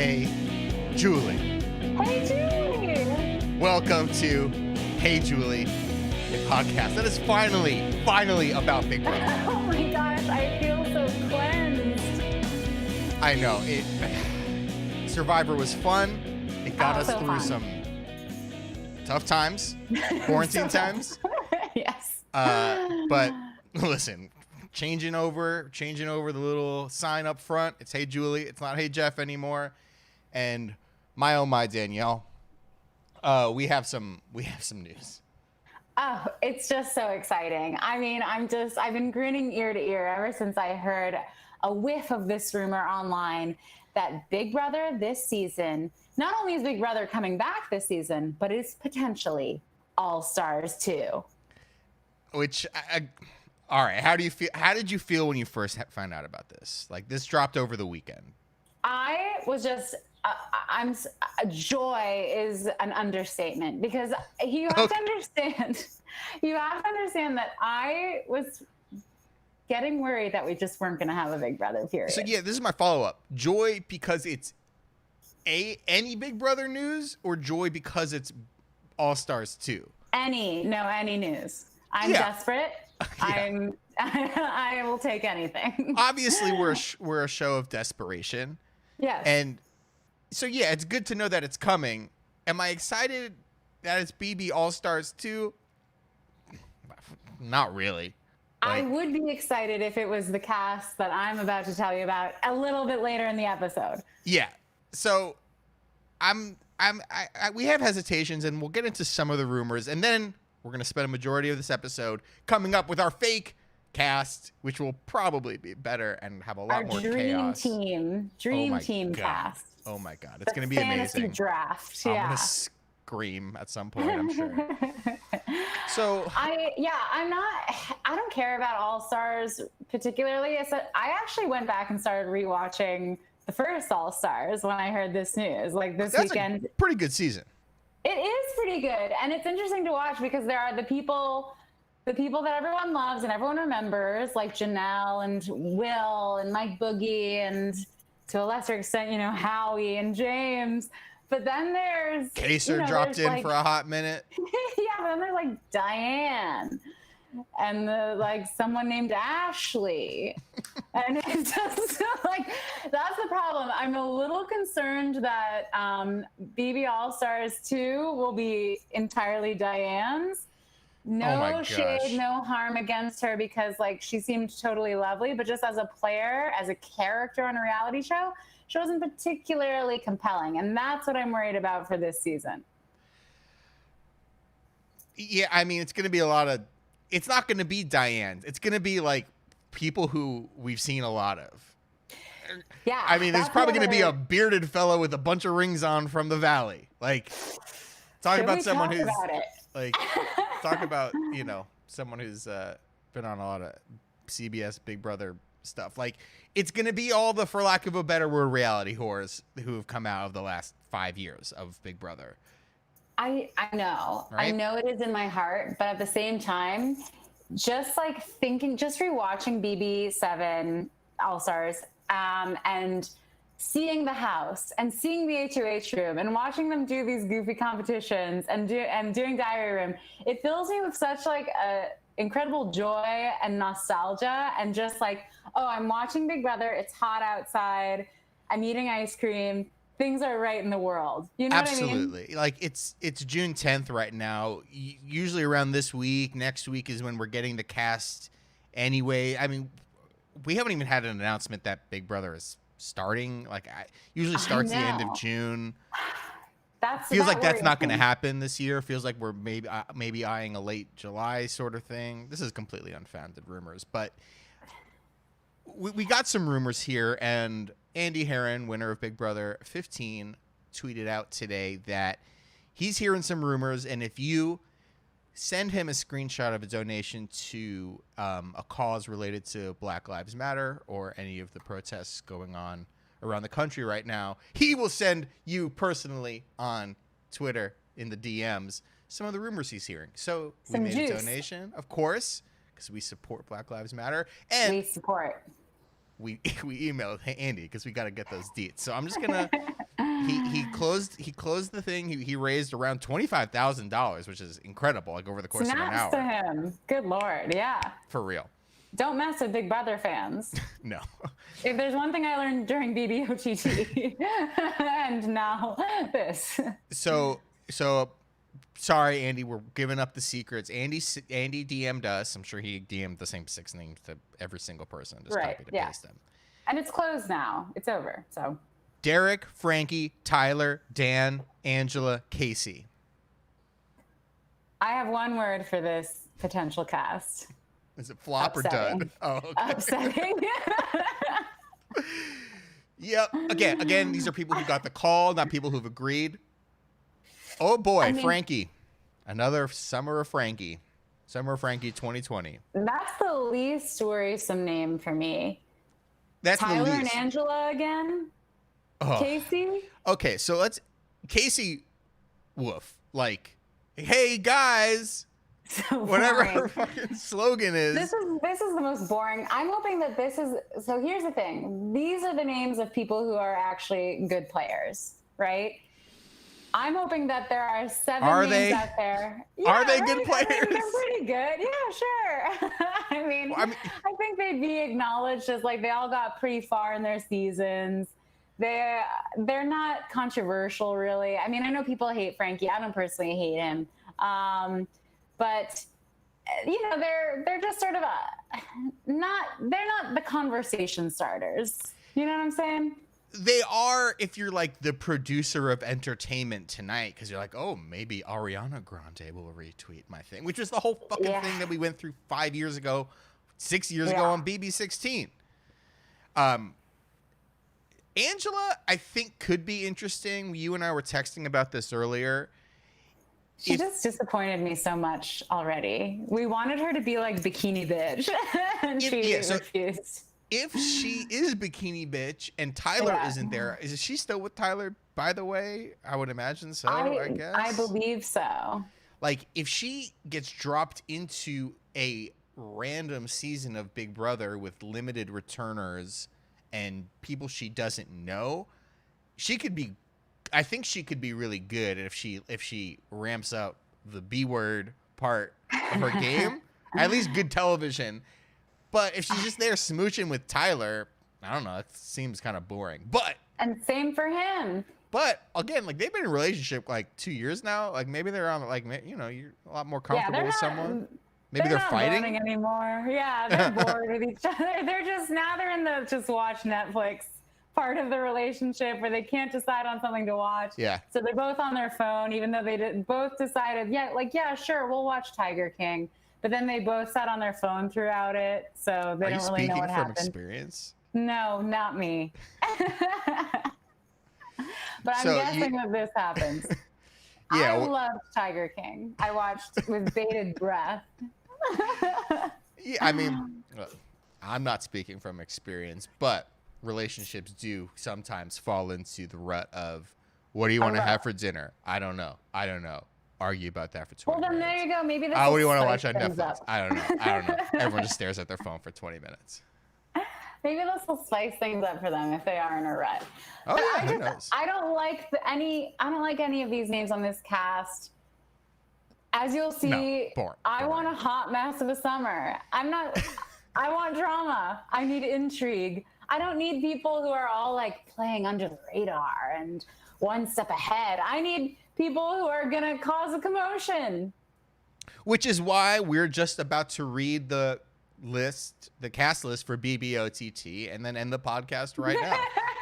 Hey, Julie. Hey, Julie. Welcome to Hey, Julie, a podcast that is finally about Big Brother. Oh my gosh, I feel so cleansed. I know. Survivor was fun. It got us through some tough times, quarantine times. Yes. But listen, changing over the little sign up front. It's Hey, Julie. It's not Hey, Jeff anymore. And my oh my, Danielle, we have some news. Oh, it's just so exciting. I mean, I've been grinning ear to ear ever since I heard a whiff of this rumor online that Big Brother this season, not only is Big Brother coming back this season, but is potentially All-Stars too. Which, all right, how do you feel? How did you feel when you first found out about this? Like, this dropped over the weekend. I was just, joy is an understatement, because you have to understand that I was getting worried that we just weren't going to have a Big Brother period. So yeah, this is my follow-up. Joy because it's any Big Brother news, or joy because it's All-Stars 2? Any news. I'm desperate. Yeah. I will take anything. Obviously, we're a show of desperation. Yes. And so yeah, it's good to know that it's coming. Am I excited that it's BB All-Stars 2? Not really. I would be excited if it was the cast that I'm about to tell you about a little bit later in the episode. Yeah. So we have hesitations, and we'll get into some of the rumors, and then we're going to spend a majority of this episode coming up with our fake cast, which will probably be better and have a lot more chaos. Dream team cast. Oh my God. It's going to be amazing. Fantasy draft. I'm going to scream at some point, I'm sure. So I don't care about All-Stars particularly. I actually went back and started rewatching the first All-Stars when I heard this news. Like this weekend. A pretty good season. It is pretty good. And it's interesting to watch because there are the people that everyone loves and everyone remembers, like Janelle and Will and Mike Boogie and to a lesser extent, Howie and James. But then there's Kaser dropped in for a hot minute. Yeah, but then there's like Diane and someone named Ashley. And it's just like, that's the problem. I'm a little concerned that BB All-Stars 2 will be entirely Diane's. No shade, no harm against her, because she seemed totally lovely, but just as a player, as a character on a reality show, she wasn't particularly compelling. And that's what I'm worried about for this season. Yeah, I mean, it's going to be it's not going to be Diane. It's going to be people who we've seen a lot of. Yeah. I mean, there's probably going to be a bearded fellow with a bunch of rings on from the Valley. Talk about someone who's talk about, someone who's been on a lot of CBS Big Brother stuff. It's going to be all the, for lack of a better word, reality whores who have come out of the last 5 years of Big Brother. I know. Right? I know it is in my heart, but at the same time, just rewatching BB7 All-Stars and seeing the house and seeing the HOH room and watching them do these goofy competitions and doing diary room, it fills me with such a incredible joy and nostalgia, and just I'm watching Big Brother. It's hot outside. I'm eating ice cream. Things are right in the world. You know Absolutely. what I mean? It's June 10th right now. Usually around this week, next week is when we're getting the cast anyway. I mean, we haven't even had an announcement that Big Brother is starting. Usually starts the end of June. Feels like that's not going to happen this year. Feels like we're maybe eyeing a late July sort of thing. This is completely unfounded rumors, but we got some rumors here, and Andy Herron, winner of Big Brother 15, tweeted out today that he's hearing some rumors, and if you send him a screenshot of a donation to a cause related to Black Lives Matter or any of the protests going on around the country right now, he will send you personally on Twitter in the DMs some of the rumors he's hearing. So we made a donation, of course, because we support Black Lives Matter. And we support. We emailed Andy because we got to get those deets. So I'm just going to he closed the thing. He raised around $25,000, which is incredible. Like over the course of an Snaps to hour. him. Good Lord. Yeah. For real. Don't mess with Big Brother fans. No. If there's one thing I learned during BBOTT and now this. So sorry, Andy, we're giving up the secrets. Andy DM'd us. I'm sure he DM'd the same 6 names to every single person. Just Right, copy to yeah. paste them. And it's closed now. It's over. So Derek, Frankie, Tyler, Dan, Angela, Casey. I have one word for this potential cast. Is it flop Upsetting. or dud? Oh, okay. Upsetting. Yep. Again, these are people who got the call, not people who've agreed. Oh boy, Frankie. Another Summer of Frankie. Summer of Frankie 2020. That's the least worrisome name for me. That's Tyler the and least. Angela again? Oh. Casey? Okay, so Casey, woof. Like, hey guys, So whatever boring. her fucking slogan is. This is the most boring. I'm hoping that this is, so here's the thing. These are the names of people who are actually good players, right? I'm hoping that there are 7 names out there. Yeah, Are they right? good players? I mean, they're pretty good. Yeah, sure. I think they'd be acknowledged as like they all got pretty far in their seasons. They're not controversial, really. I mean, I know people hate Frankie. I don't personally hate him. But you know, they're just sort of they're not the conversation starters. You know what I'm saying? They are if you're like the producer of Entertainment Tonight, because you're like, oh, maybe Ariana Grande will retweet my thing, which was the whole fucking thing that we went through 5 years ago, 6 years ago on BB16. Angela, I think, could be interesting. You and I were texting about this earlier. She just disappointed me so much already. We wanted her to be like Bikini Bitch, and she refused. If she is Bikini Bitch and Tyler isn't there, is she still with Tyler, by the way? I would imagine so, I guess. I believe so. Like, if she gets dropped into a random season of Big Brother with limited returners and people she doesn't know, I think she could be really good if she ramps up the B word part of her game. At least good television. But if she's just there smooching with Tyler, I don't know. It seems kind of boring. And same for him. But again, like they've been in a relationship like 2 years now. Like maybe they're on like you're a lot more comfortable with someone. Maybe they're not fighting anymore. Yeah, they're bored with each other. They're in the just watch Netflix part of the relationship where they can't decide on something to watch. Yeah. So they're both on their phone, even though they both decided, sure, we'll watch Tiger King. But then they both sat on their phone throughout it, so they don't really know what happened. Are you speaking from experience? No, not me. But I'm guessing that this happens. Yeah, I loved Tiger King. I watched with bated breath. Yeah, I mean, I'm not speaking from experience, but relationships do sometimes fall into the rut of, what do you want to have for dinner? I don't know. Argue about that for 20 minutes. Well, then there you go. Maybe this what do you want to watch on Netflix? Up. I don't know. Everyone just stares at their phone for 20 minutes. Maybe this will spice things up for them if they are in a rut. Oh, yeah, who knows? I don't like any of these names on this cast. As you'll see, I want a hot mess of a summer. I want drama. I need intrigue. I don't need people who are all like playing under the radar and one step ahead. I need people who are going to cause a commotion. Which is why we're just about to read the cast list for BBOTT, and then end the podcast right now.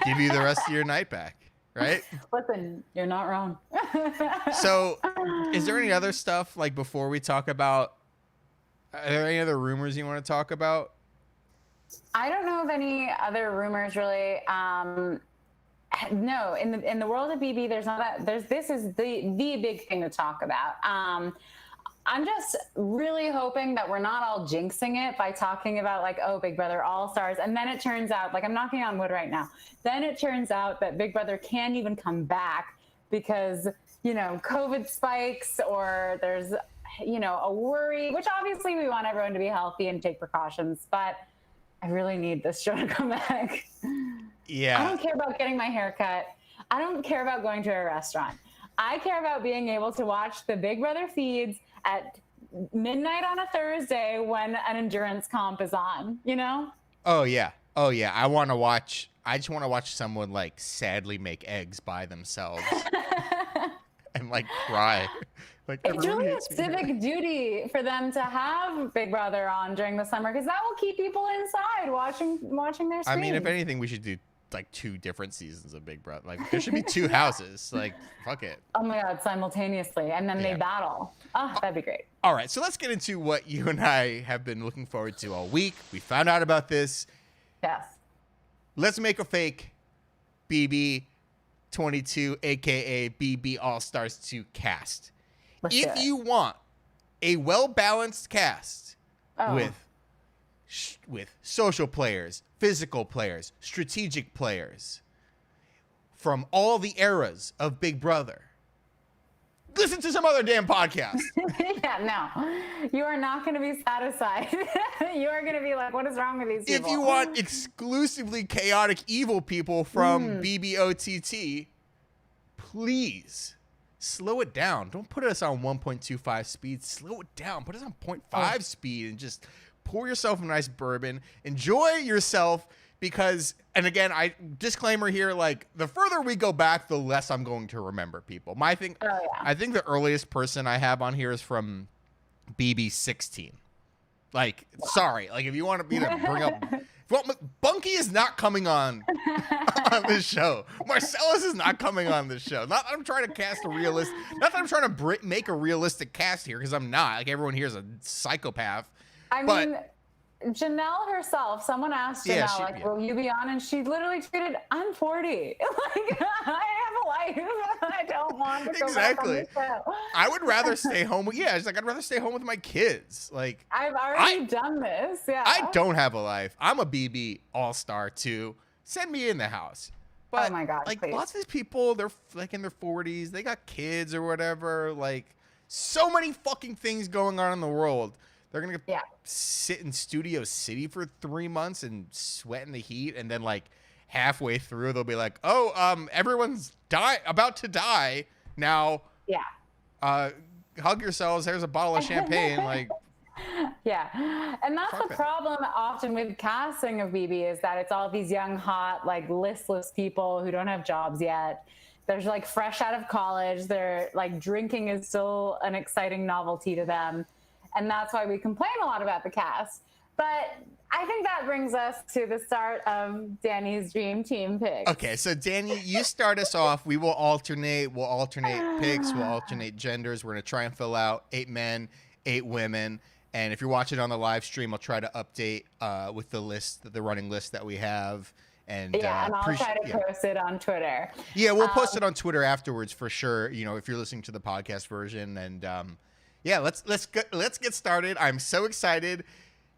Give you the rest of your night back, right? Listen, you're not wrong. So, is there any other stuff, like, before we talk about, are there any other rumors you want to talk about? I don't know of any other rumors, really. No, in the world of BB, there's not that. This is the big thing to talk about. I'm just really hoping that we're not all jinxing it by talking about like, oh, Big Brother All-Stars. And then it turns out, like I'm knocking on wood right now, then it turns out that Big Brother can't even come back because, COVID spikes or there's, a worry, which obviously we want everyone to be healthy and take precautions, but I really need this show to come back. Yeah. I don't care about getting my hair cut. I don't care about going to a restaurant. I care about being able to watch the Big Brother feeds at midnight on a Thursday when an endurance comp is on, you know? Oh yeah. I just want to watch someone like sadly make eggs by themselves and like cry. Like It's everyone really a hates me here. civic duty for them to have Big Brother on during the summer because that will keep people inside watching their screens. I mean, if anything, we should do like 2 different seasons of Big Brother. Like there should be 2 houses. Like fuck it. Oh my God, simultaneously. And then they battle. Oh, that'd be great. All right, so let's get into what you and I have been looking forward to all week. We found out about this. Yes. Let's make a fake BB22, aka BB All Stars 2 cast. Let's do If it. you want a well-balanced cast Oh. with social players, physical players, strategic players from all the eras of Big Brother, listen to some other damn podcast. Yeah, no. You are not going to be satisfied. You are going to be like, what is wrong with these people? If you want exclusively chaotic evil people from BBOTT, please slow it down. Don't put us on 1.25 speed. Slow it down. Put us on 0.5 speed and just pour yourself a nice bourbon. Enjoy yourself because, and again, disclaimer here, like the further we go back, the less I'm going to remember people. I think the earliest person I have on here is from BB16. Like, sorry, like if you want me to bring up, Bunky is not coming on this show. Marcellus is not coming on this show. Not that I'm trying to cast a realist. Not that I'm trying to make a realistic cast here because I'm not. Like everyone here is a psychopath. I mean, Janelle herself, someone asked Janelle, Yeah, will you be on? And she literally tweeted, I'm 40. Like, I have a life. I don't want to go back on the show. I would rather stay home. It's like I'd rather stay home with my kids. Like I've already done this. Yeah. I don't have a life. I'm a BB All-Star too. Send me in the house. But oh my God, like please. lots of these people, they're like in their 40s. They got kids or whatever. Like so many fucking things going on in the world. They're going to sit in Studio City for 3 months and sweat in the heat. And then like halfway through, they'll be like, oh, everyone's about to die now. Yeah. Hug yourselves. There's a bottle of champagne. Like, yeah. And that's the problem often with casting of BB is that it's all these young, hot, like listless people who don't have jobs yet. They're like fresh out of college. They're like drinking is still an exciting novelty to them. And that's why we complain a lot about the cast. But I think that brings us to the start of Danny's dream team picks. Okay, so Danny, you start us off. We will alternate. We'll alternate picks. We'll alternate genders. We're going to try and fill out 8 men, 8 women. And if you're watching on the live stream, I'll try to update with the running list that we have. And and I'll try to post it on Twitter. Yeah, we'll post it on Twitter afterwards for sure. You know, if you're listening to the podcast version. And let's get started. I'm so excited.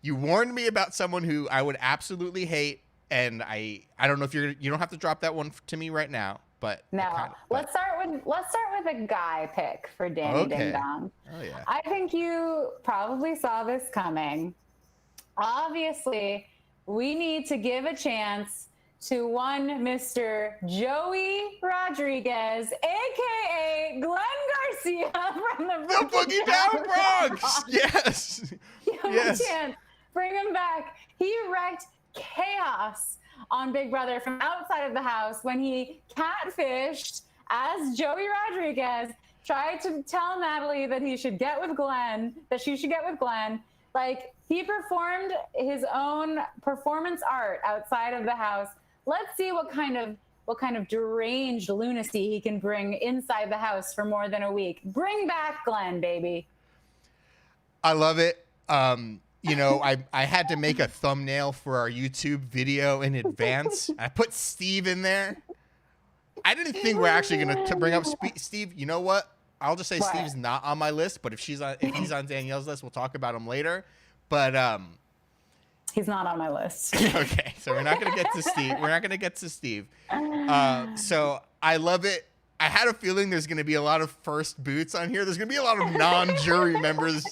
You warned me about someone who I would absolutely hate, and I don't know if you don't have to drop that one to me right now, but no. Let's start with a guy pick for Danny Ding Dong. Oh yeah. I think you probably saw this coming. Obviously, we need to give a chance to one Mr. Joey Rodriguez, aka Glenn Garcia from the Boogie Down Bronx. Yes. Yes. Chance. Bring him back. He wrecked chaos on Big Brother from outside of the house when he catfished as Joey Rodriguez, tried to tell Natalie that she should get with Glenn. Like, he performed his own performance art outside of the house. Let's see what kind of deranged lunacy he can bring inside the house for more than a week. Bring back Glenn, baby. I love it. I had to make a thumbnail for our YouTube video in advance. I put Steve in there. I didn't think we're actually going to bring up Steve. You know what? I'll just say Steve's not on my list, but if he's on Danielle's list, we'll talk about him later. But he's not on my list. Okay, so we're not going to get to Steve. So I love it. I had a feeling there's going to be a lot of first boots on here. There's going to be a lot of non-jury members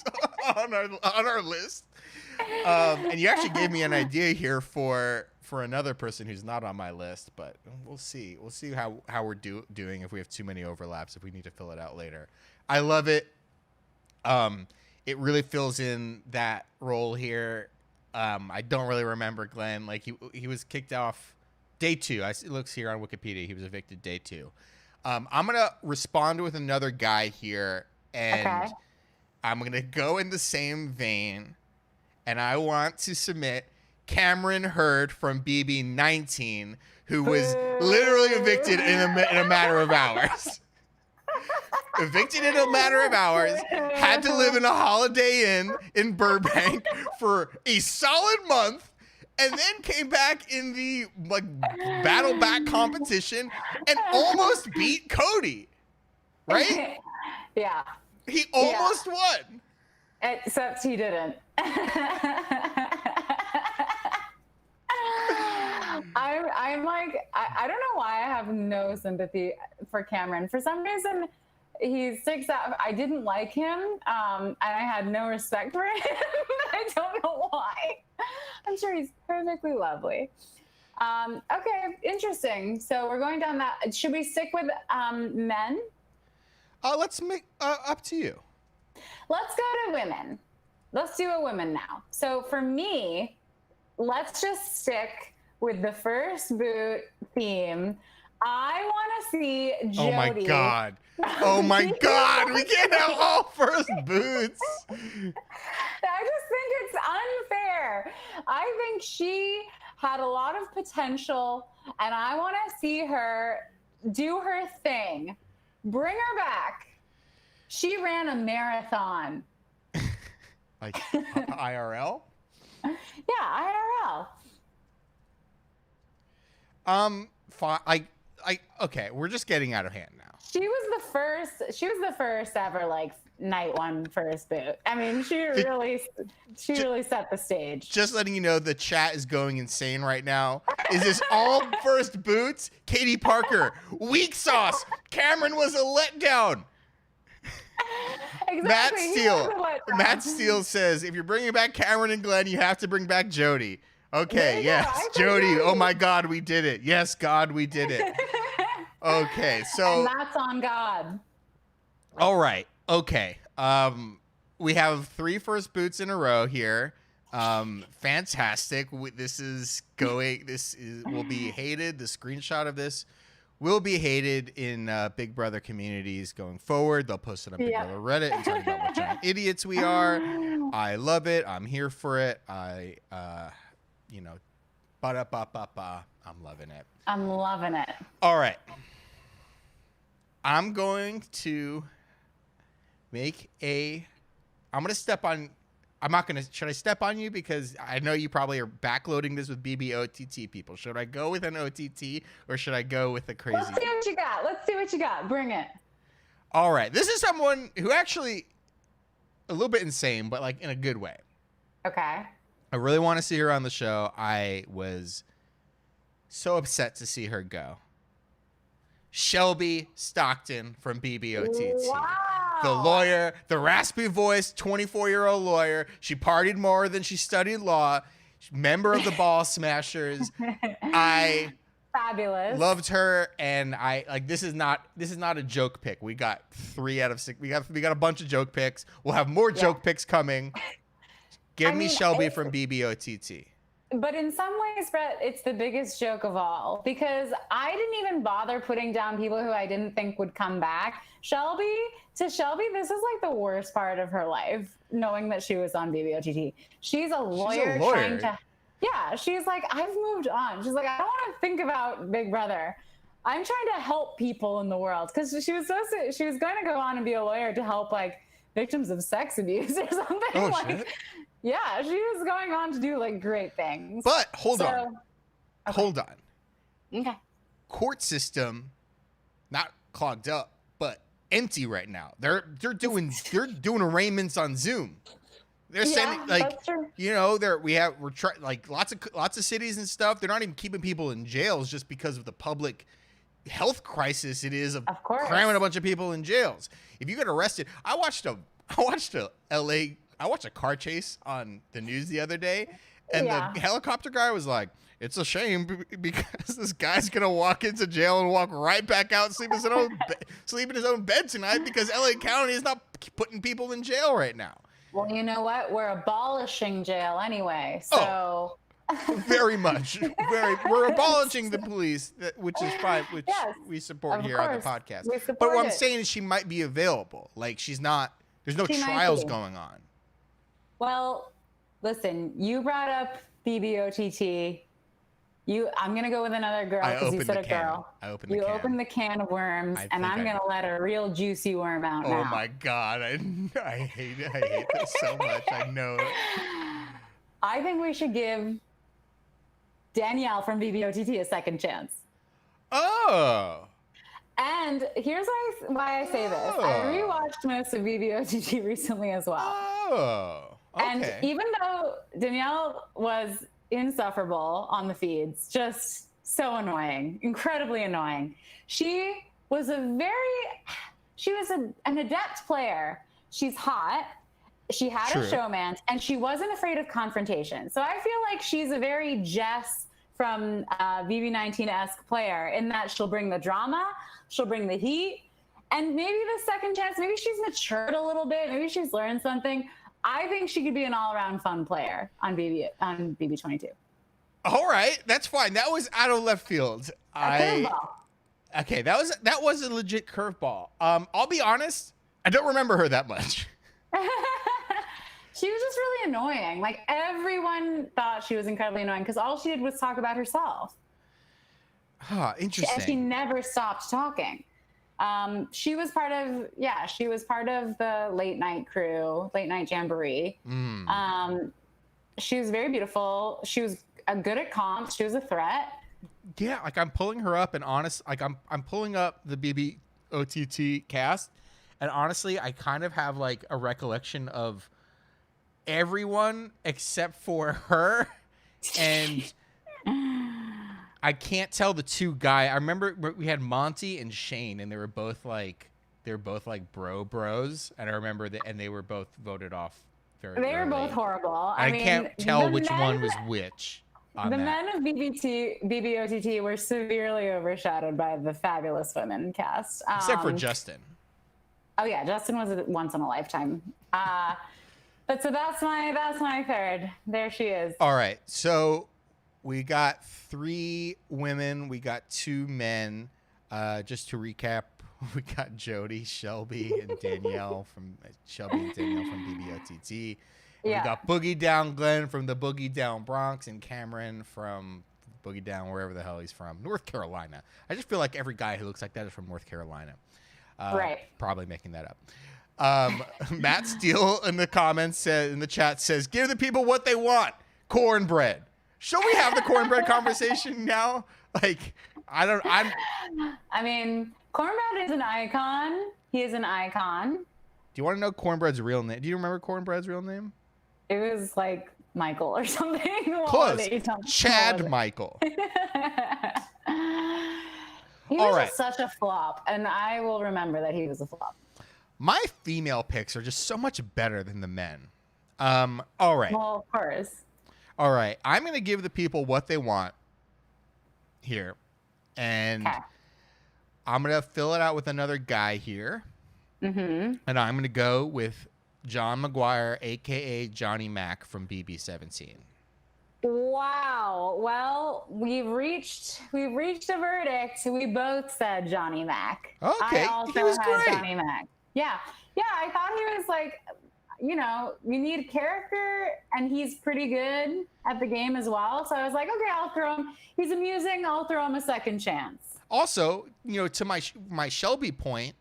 on our list. And you actually gave me an idea here for another person who's not on my list, but we'll see. We'll see how we're doing if we have too many overlaps, if we need to fill it out later. I love it. It really fills in that role here. I don't really remember Glenn. Like he was kicked off day 2. It looks here on Wikipedia. He was evicted day 2. I'm going to respond with another guy here, and I'm going to go in the same vein, and I want to submit Cameron Hurd from BB19, who was literally evicted in a matter of hours. Evicted in a matter of hours, had to live in a Holiday Inn in Burbank for a solid month, and then came back in the battle back competition and almost beat Cody. Right? Yeah. He almost won. Except he didn't. I'm like, I don't know why I have no sympathy for Cameron. For some reason, he sticks out. I didn't like him, and I had no respect for him. I don't know why. I'm sure he's perfectly lovely. Okay, interesting. So we're going down that. Should we stick with men? Let's make up to you. Let's go to women. Let's do a women now. So for me, let's just stick with the first boot theme. I want to see Jody. Oh my God. Oh my God. We can't have all first boots. I just think it's unfair. I think she had a lot of potential, and I want to see her do her thing. Bring her back. She ran a marathon. Like IRL? Yeah, IRL. Okay, we're just getting out of hand now. She was the first ever like night one first boot. I mean, she really set the stage. Just letting you know, the chat is going insane right now. Is this all first boots? Katie Parker, weak sauce. Cameron was a letdown. Exactly. Matt Steele says, if you're bringing back Cameron and Glenn, you have to bring back Jody. Okay, yes, Jody. Oh my God, we did it. Yes, God, we did it. Okay, so and that's on God. All right. Okay. We have 3 first boots in a row here. Fantastic. This will be hated. The screenshot of this will be hated in Big Brother communities going forward. They'll post it on Big Brother Reddit and talk about what giant idiots we are. I love it. I'm here for it. I'm loving it. I'm loving it. All right. I'm going to should I step on you? Because I know you probably are backloading this with BB OTT people. Should I go with an OTT or should I go with a crazy? Let's see what you got. Bring it. All right. This is someone who actually a little bit insane, but like in a good way. Okay. I really want to see her on the show. I was so upset to see her go. Shelby Stockton from BBOTT. Wow. The lawyer, the raspy voice, 24-year-old lawyer. She partied more than she studied law. Member of the Ball Smashers. I fabulous. Loved her, and this is not a joke pick. We got 3 out of 6. We got a bunch of joke picks. We'll have more joke picks coming. Give me Shelby from BBOTT. But in some ways, Brett, it's the biggest joke of all, because I didn't even bother putting down people who I didn't think would come back. Shelby, this is like the worst part of her life, knowing that she was on BBOTT. She's a lawyer trying to, she's like, I've moved on. She's like, I don't want to think about Big Brother. I'm trying to help people in the world, because she was going to go on and be a lawyer to help like victims of sex abuse or something. Oh, like, shit. Yeah, she was going on to do like great things. But hold on. Okay. Court system, not clogged up, but empty right now. They're doing arraignments on Zoom. They're sending that's true. lots of cities and stuff. They're not even keeping people in jails just because of the public health crisis it is of course. cramming a bunch of people in jails. If you get arrested, I watched a car chase on the news the other day, and the helicopter guy was like, "It's a shame because this guy's gonna walk into jail and walk right back out, sleep in his own bed tonight because LA County is not putting people in jail right now." Well, you know what? We're abolishing jail anyway, so. Very much. We're abolishing the police, which is fine, which we support here on the podcast. But what I'm saying is she might be available. Like, she's not, there's no trials going on. Well, listen, you brought up BBOTT. I'm going to go with another girl because you said a girl. You opened the can of worms, and I'm going to let a real juicy worm out now. Oh, my God. I hate it. I hate this so much. I know it. I think we should give Danielle from BBOTT a second chance. Oh. And here's why I say this. I rewatched most of BBOTT recently as well. Oh. Okay. And even though Danielle was insufferable on the feeds, just so annoying, incredibly annoying, she was an adept player. She's hot. She had a showmance, and she wasn't afraid of confrontation. So I feel like she's a very Jess from BB19-esque player in that she'll bring the drama, she'll bring the heat, and maybe the second chance, maybe she's matured a little bit, maybe she's learned something. I think she could be an all-around fun player on BB22. All right, that's fine. That was out of left field. Okay, that was a legit curveball. I'll be honest, I don't remember her that much. She was just really annoying. Like, everyone thought she was incredibly annoying because all she did was talk about herself. Interesting. And she never stopped talking. She was part of the late night crew, late night jamboree. She was very beautiful. She was good at comps. She was a threat. Yeah, like I'm pulling her up, and I'm pulling up the BBOTT cast, and honestly, I kind of have like a recollection of everyone except for her, and I can't tell the two guys. I remember we had Monty and Shane, and they were both like bros, and I remember that, and they were both voted off very early. They were both horrible. I mean, can't tell which one was which. The men of BBOTT were severely overshadowed by the fabulous women cast, except for Justin. Oh yeah, Justin was a once in a lifetime. But so that's my third. There she is. All right, so we got 3 women, we got 2 men. Just to recap, we got Jody, Shelby, and Danielle from BBOTT. We got Boogie Down Glenn from the Boogie Down Bronx, and Cameron from Boogie Down wherever the hell he's from, North Carolina. I just feel like every guy who looks like that is from North Carolina. Right. Probably making that up. Matt Steele in the comments in the chat says, "Give the people what they want, cornbread." Should we have the cornbread conversation now? Like, I mean, cornbread is an icon. He is an icon. Do you want to know cornbread's real name? Do you remember cornbread's real name? It was like Michael or something. Close. Chad Michael. He was just such a flop, and I will remember that he was a flop. My female picks are just so much better than the men. All right. Well, of course. All right. I'm going to give the people what they want here. And I'm going to fill it out with another guy here. Mm-hmm. And I'm going to go with John McGuire, a.k.a. Johnny Mac from BB17. Wow. Well, we've reached a verdict. We both said Johnny Mac. Okay. I also had Johnny Mac. Yeah. I thought he was like, you need character, and he's pretty good at the game as well. So I was like, okay, I'll throw him. He's amusing. I'll throw him a second chance. Also, to my Shelby point,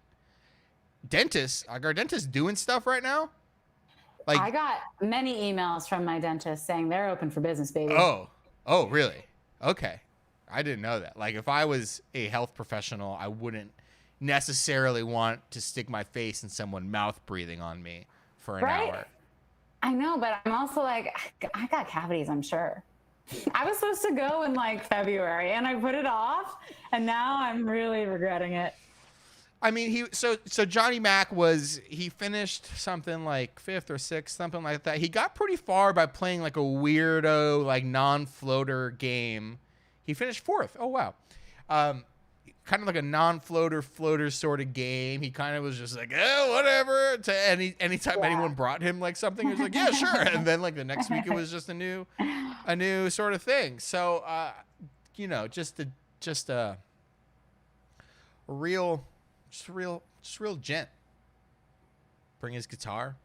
our dentist doing stuff right now. Like, I got many emails from my dentist saying they're open for business, baby. Oh, really? Okay. I didn't know that. Like, if I was a health professional, I wouldn't necessarily want to stick my face in someone mouth breathing on me for an hour. I know, but I'm also like, I got cavities, I'm sure. I was supposed to go in like February and I put it off and now I'm really regretting it. I mean, so Johnny Mac he finished something like 5th or 6th, something like that. He got pretty far by playing like a weirdo, like non-floater game. He finished 4th. Oh wow. Kind of like a non-floater floater sort of game. He kind of was just like, oh, whatever. To anytime anyone brought him like something, he was like, yeah, sure. And then like the next week, it was just a new sort of thing. So, just a real gent. Bring his guitar.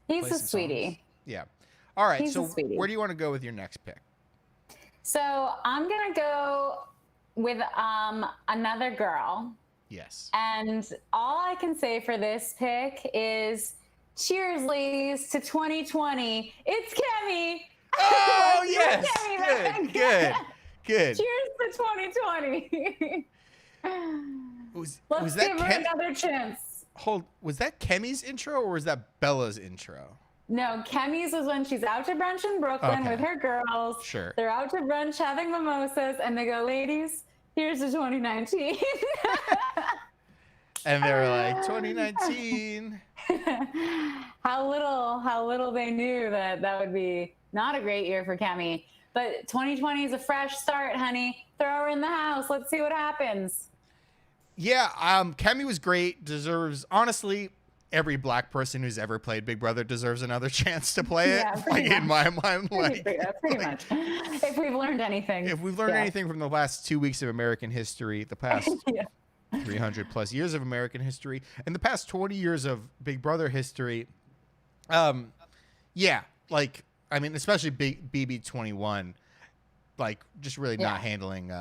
He's a sweetie. Songs. Yeah. All right. He's so where do you want to go with your next pick? So I'm gonna go with another girl. Yes. And all I can say for this pick is cheers, ladies, to 2020. It's Kemi. Oh, yes. Good. Cheers to 2020. Let's give her another chance. Was that Kemi's intro or was that Bella's intro? No, Kemi's was when she's out to brunch in Brooklyn with her girls. Sure. They're out to brunch having mimosas and they go, ladies, here's the 2019. And they're like, 2019. How little they knew that would be not a great year for Kemi. But 2020 is a fresh start, honey. Throw her in the house. Let's see what happens. Yeah, Kemi was great. Deserves, honestly, every black person who's ever played Big Brother deserves another chance to play it. Like in my mind, pretty much. If we've learned anything. If we've learned anything from the last 2 weeks of American history, the past 300 plus years of American history, and the past 20 years of Big Brother history, especially BB21, like just really not handling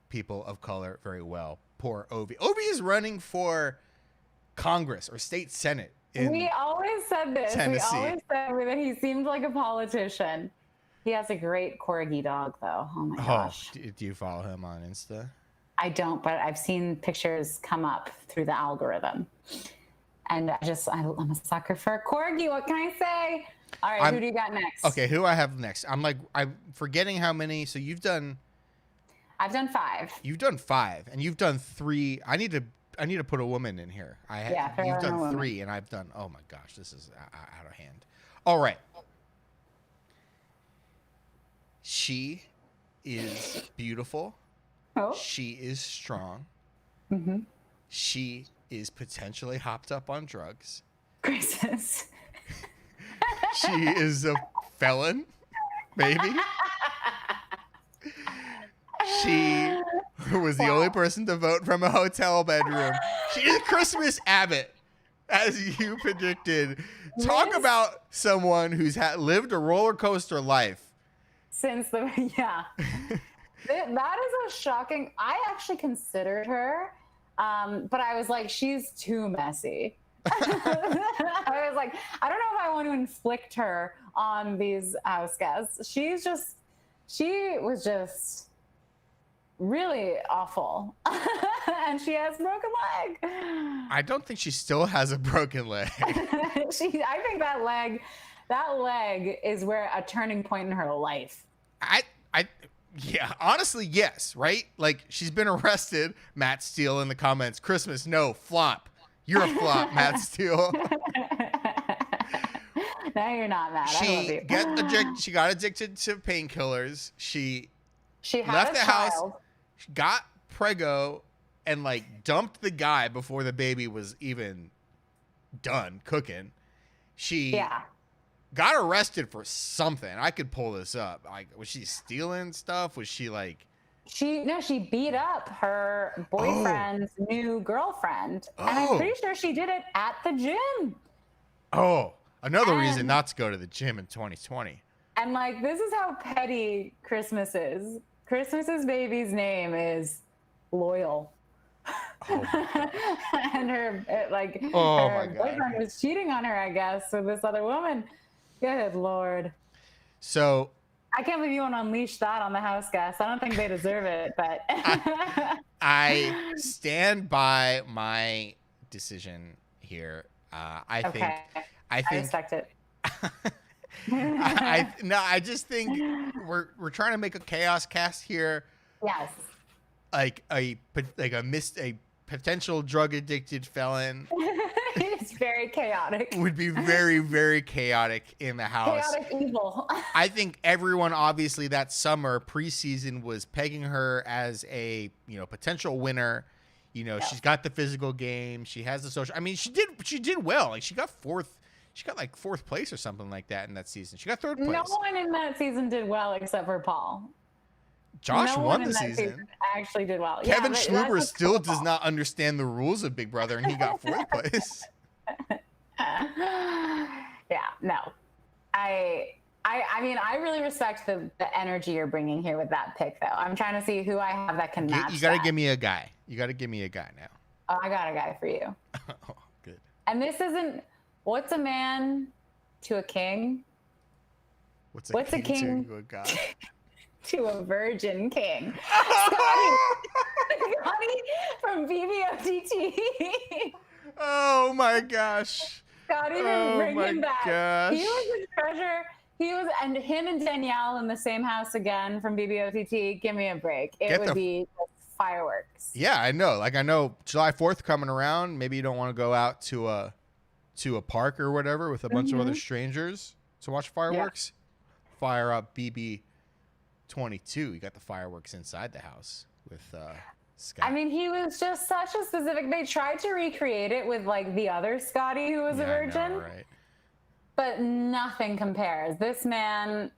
people of color very well. Poor Ovi. Ovi is running for Congress or state senate. We always said this. Tennessee. We always said that he seemed like a politician. He has a great corgi dog, though. Oh my gosh. Do you follow him on Insta? I don't, but I've seen pictures come up through the algorithm. And I'm a sucker for a corgi. What can I say? All right, who do you got next? Okay, who I have next? I'm forgetting how many. So I've done 5. You've done 5, and you've done 3. I need to put a woman in here. You've done 3, and I've done. Oh my gosh, this is out of hand. All right. She is beautiful. Oh. She is strong. Mm-hmm. She is potentially hopped up on drugs. Gracious. She is a felon, maybe. She was the only person to vote from a hotel bedroom. She is Christmas Abbott, as you predicted. Talk about someone who's lived a roller coaster life. That is a shocking. I actually considered her, but I was like, she's too messy. I was like, I don't know if I want to inflict her on these house guests. She was just really awful. And she has a broken leg. I don't think she still has a broken leg. I think that leg is where a turning point in her life. Yeah, honestly, yes, right? Like, she's been arrested. Matt Steele in the comments, Christmas, no, flop. You're a flop, Matt Steele. No, you're not, Matt. I love you. She got addicted to painkillers. She had left the child. house, got preggo, and like dumped the guy before the baby was even done cooking. She got arrested for something. I could pull this up. Like, was she stealing stuff? Was she like? She beat up her boyfriend's new girlfriend, and I'm pretty sure she did it at the gym. Oh, another reason not to go to the gym in 2020. And like, this is how petty Christmas is. Christmas's baby's name is Loyal. And her boyfriend was cheating on her, I guess, with this other woman. Good Lord. So I can't believe you want to unleash that on the house guests. I don't think they deserve it, but I stand by my decision here. I think respect it. I just think we're trying to make a chaos cast here. Yes. Like a potential drug addicted felon. It's very chaotic. Would be very, very chaotic in the house. Chaotic evil. I think everyone obviously that summer preseason was pegging her as a potential winner. She's got the physical game. She has the social. I mean, she did well. Like she got fourth. She got like fourth place or something like that in that season. She got third place. No one in that season did well except for Paul. Josh won the season. Actually did well. Kevin Schluber still does not understand the rules of Big Brother, and he got fourth place. Yeah, no. I mean, I really respect the energy you're bringing here with that pick, though. I'm trying to see who I have that can match. You got to give me a guy. You got to give me a guy now. Oh, I got a guy for you. Oh, good. And this isn't. What's a man to a king? What's a king to a god? To a virgin king. Scotty from BBOTT. Oh my gosh. Scotty, bring him back. Gosh. He was a treasure. And him and Danielle in the same house again from BBOTT. Give me a break. It would be fireworks. Yeah, I know. Like I know July 4th coming around. Maybe you don't want to go out to a park or whatever with a bunch of other strangers to watch fireworks. Yeah. Fire up BB22. You got the fireworks inside the house with Scott. I mean, he was just such a specific. They tried to recreate it with like the other Scotty who was a virgin. I know, right? But nothing compares. This man,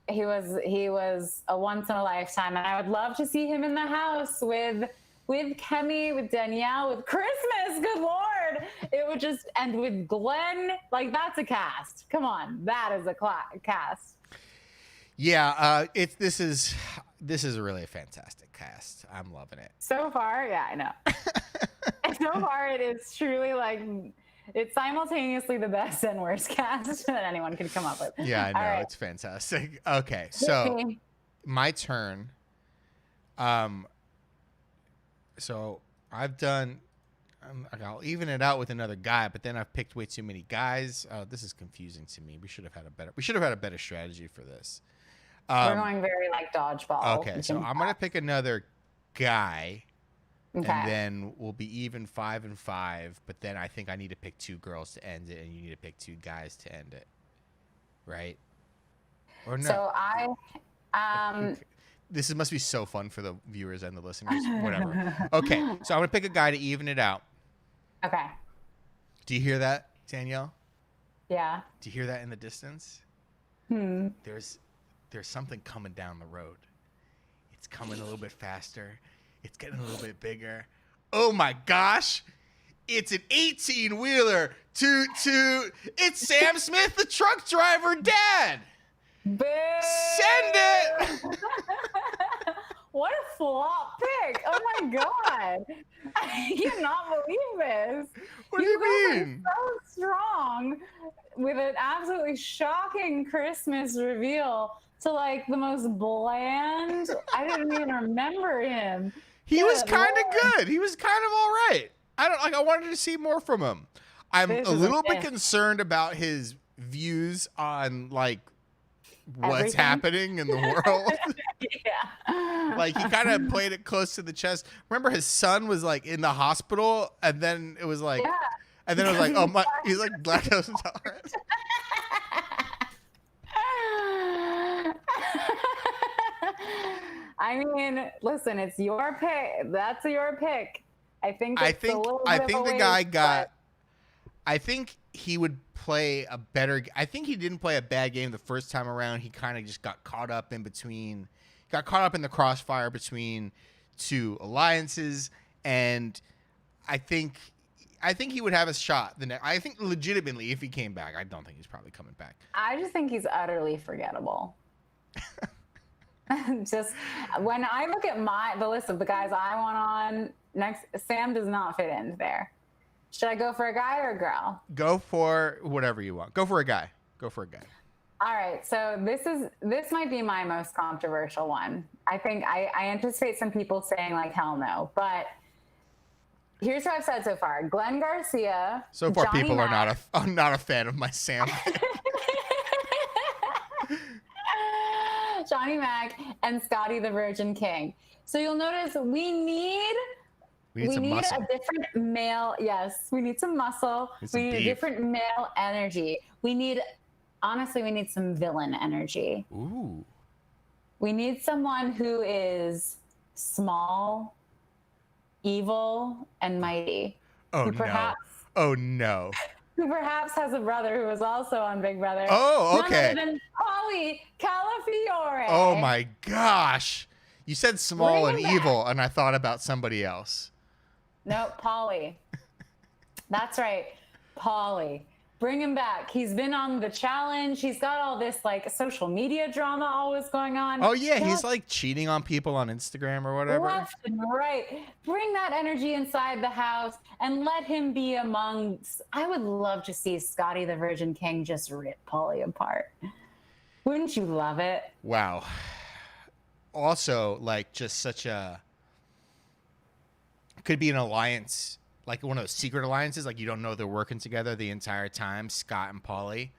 he was a once in a lifetime, and I would love to see him in the house with Kemi, with Danielle, with Christmas. Good Lord, it would just end with Glenn. Like that's a cast. Come on, that is a cast. Yeah, this is really a fantastic cast. I'm loving it. So far, yeah, I know. So far, it is truly like it's simultaneously the best and worst cast that anyone could come up with. Yeah, I know. Right. It's fantastic. Okay, so my turn. So I've done. I'll even it out with another guy, but then I've picked way too many guys. This is confusing to me. We should have had a better strategy for this. We're going very like dodgeball. Okay, so I'm gonna pick another guy, and then we'll be even 5-5. But then I think I need to pick two girls to end it, and you need to pick two guys to end it, right? Or no? So This must be so fun for the viewers and the listeners. Whatever. Okay, so I'm gonna pick a guy to even it out. Okay. Do you hear that, Danielle? Yeah. Do you hear that in the distance? There's something coming down the road. It's coming a little bit faster. It's getting a little bit bigger. Oh my gosh. It's an 18-wheeler. Toot toot. It's Sam Smith, the truck driver dad. Boo. Send it. What a flop pick. Oh my God. I cannot believe this. What do you mean? So strong with an absolutely shocking Christmas reveal to like the most bland. I didn't even remember him. He was kind of good. He was kind of all right. I wanted to see more from him. I'm a little bit concerned about his views on like what's happening in the world. Yeah. Like he kind of played it close to the chest. Remember his son was like in the hospital and then it was like and then it was like, oh my, he's like lactose intolerant. I mean, listen, it's your pick. That's your pick. I think the guy got. I think he would play a better. I think he didn't play a bad game the first time around. He kind of just got caught up in between. Got caught up in the crossfire between two alliances, and I think he would have a shot. I think legitimately, if he came back, I don't think he's probably coming back. I just think he's utterly forgettable. Just when I look at the list of the guys I want on next, Sam does not fit in there. Should I go for a guy or a girl? Go for whatever you want. Go for a guy. All right. So this might be my most controversial one. I think I anticipate some people saying like hell no, but here's what I've said so far: Glenn Garcia. So far, Johnny people Mac, are not a fan of my Sam. Johnny Mac, and Scotty the Virgin King. So you'll notice we need some muscle. a different male. Yes, we need some muscle. We need a different male energy. Honestly, we need some villain energy. Ooh. We need someone who is small, evil, and mighty. Oh, no. Who perhaps has a brother who was also on Big Brother. Oh, okay. None other than Polly Calafiore. Oh, my gosh. You said small and evil, and I thought about somebody else. No, Polly. That's right. Polly. Bring him back. He's been on the challenge. He's got all this like social media drama always going on. Oh yeah, he's like cheating on people on Instagram or whatever. Left and right. Bring that energy inside the house and let him be amongst. I would love to see Scotty the Virgin King just rip Polly apart. Wouldn't you love it? Wow. Also, like just such a could be an alliance. Like one of those secret alliances, like you don't know they're working together the entire time, Scott and Polly.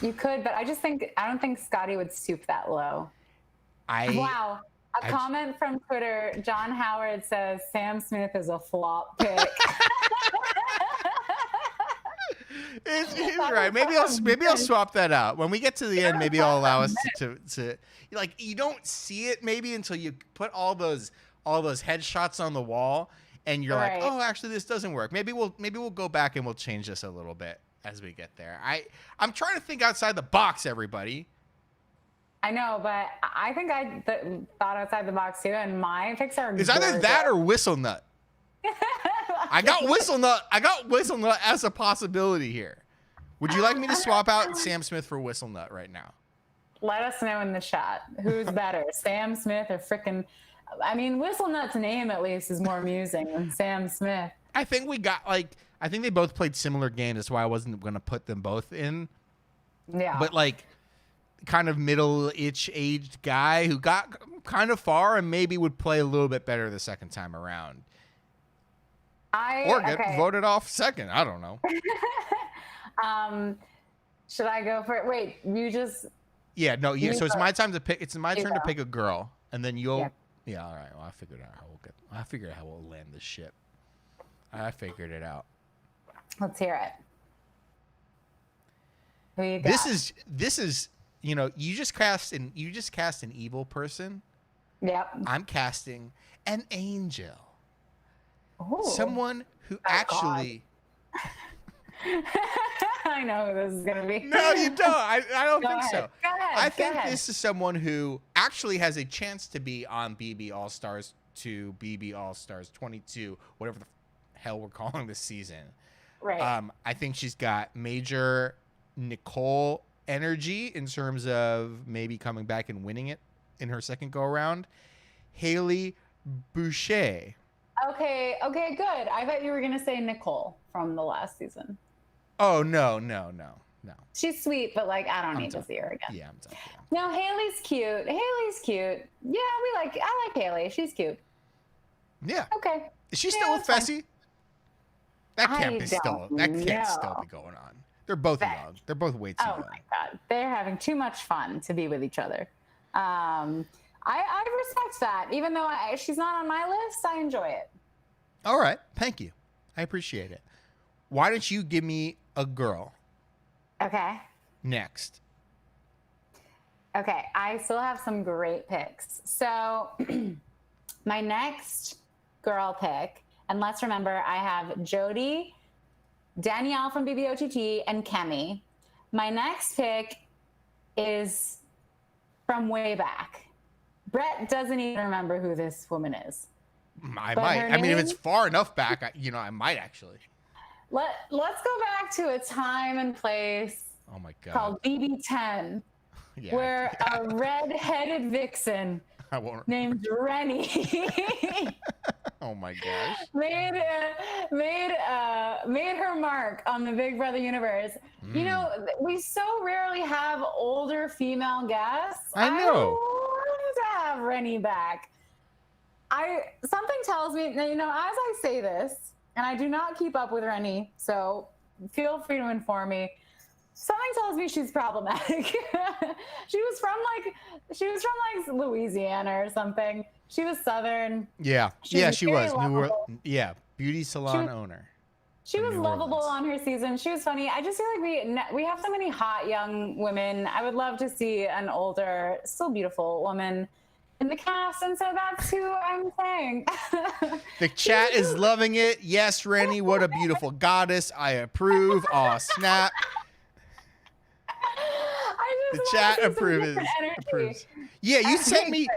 You could, but I don't think Scotty would stoop that low. Wow. A comment from Twitter, John Howard says Sam Smith is a flop pick. He's right. Maybe I'll swap that out. When we get to the end, maybe I'll allow us to like you don't see it maybe until you put all those headshots on the wall. And you're like, oh, actually, this doesn't work. Maybe we'll go back and we'll change this a little bit as we get there. I'm trying to think outside the box, everybody. I know, but I think I thought outside the box too, and my picks are. Is either that or Whistle Nut. I got Whistle Nut as a possibility here. Would you like me to swap out Sam Smith for Whistle Nut right now? Let us know in the chat who's better, Sam Smith or frickin'. I mean, Whistle Nut's name at least is more amusing than Sam Smith. I think they both played similar games. That's why I wasn't going to put them both in. Yeah. But like kind of middle-ish aged guy who got kind of far and maybe would play a little bit better the second time around. Or get voted off second. I don't know. Should I go for it? Wait, you just... Yeah, no, yeah. So it's my time to pick. It's my turn to pick a girl. And then you'll... Yeah. Yeah, all right. Well, I figured out how we'll land this ship. I figured it out. Let's hear it. Who you got? This is you just cast an evil person. Yep. I'm casting an angel. Ooh. Someone who actually I know who this is going to be. No, you don't. I don't think so. Go ahead. I think this is someone who actually has a chance to be on BB All-Stars 2, BB All-Stars 22, whatever the hell we're calling this season. Right. I think she's got major Nicole energy in terms of maybe coming back and winning it in her second go-around. Haley Boucher. Okay, good. I thought you were going to say Nicole from the last season. Oh, no. She's sweet, but like I don't need to see her again. Yeah, I'm done. No, Haley's cute. Yeah, I like Haley. She's cute. Yeah. Okay. Is she still with Fessy? That can't still be going on. They're both young. They're both way too young. Oh my god. They're having too much fun to be with each other. I respect that. Even though she's not on my list, I enjoy it. All right. Thank you. I appreciate it. Why don't you give me a girl? Okay. Next. Okay. I still have some great picks. So my next girl pick, and let's remember I have Jody, Danielle from BBOTT, and Kemi. My next pick is from way back. Brett doesn't even remember who this woman is. I might. I mean, if it's far enough back, I might actually. Let's go back to a time and place called BB10, where a red-headed vixen named Rennie oh my gosh made her mark on the Big Brother universe. You know, we so rarely have older female guests. I know. I wanted to have Rennie back. Something tells me, as I say this, and I do not keep up with Rennie, so feel free to inform me. Something tells me she's problematic. She was from like Louisiana or something. She was Southern. Yeah. She Yeah, was she very was. lovable. Beauty salon owner. She from was New lovable Orleans. on her season. She was funny. I just feel like we have so many hot young women. I would love to see an older, still beautiful woman in the cast, and so that's who I'm saying. The chat is loving it. Yes, Rennie, what a beautiful goddess. I approve. Aw, snap. The chat approves. Yeah, you sent me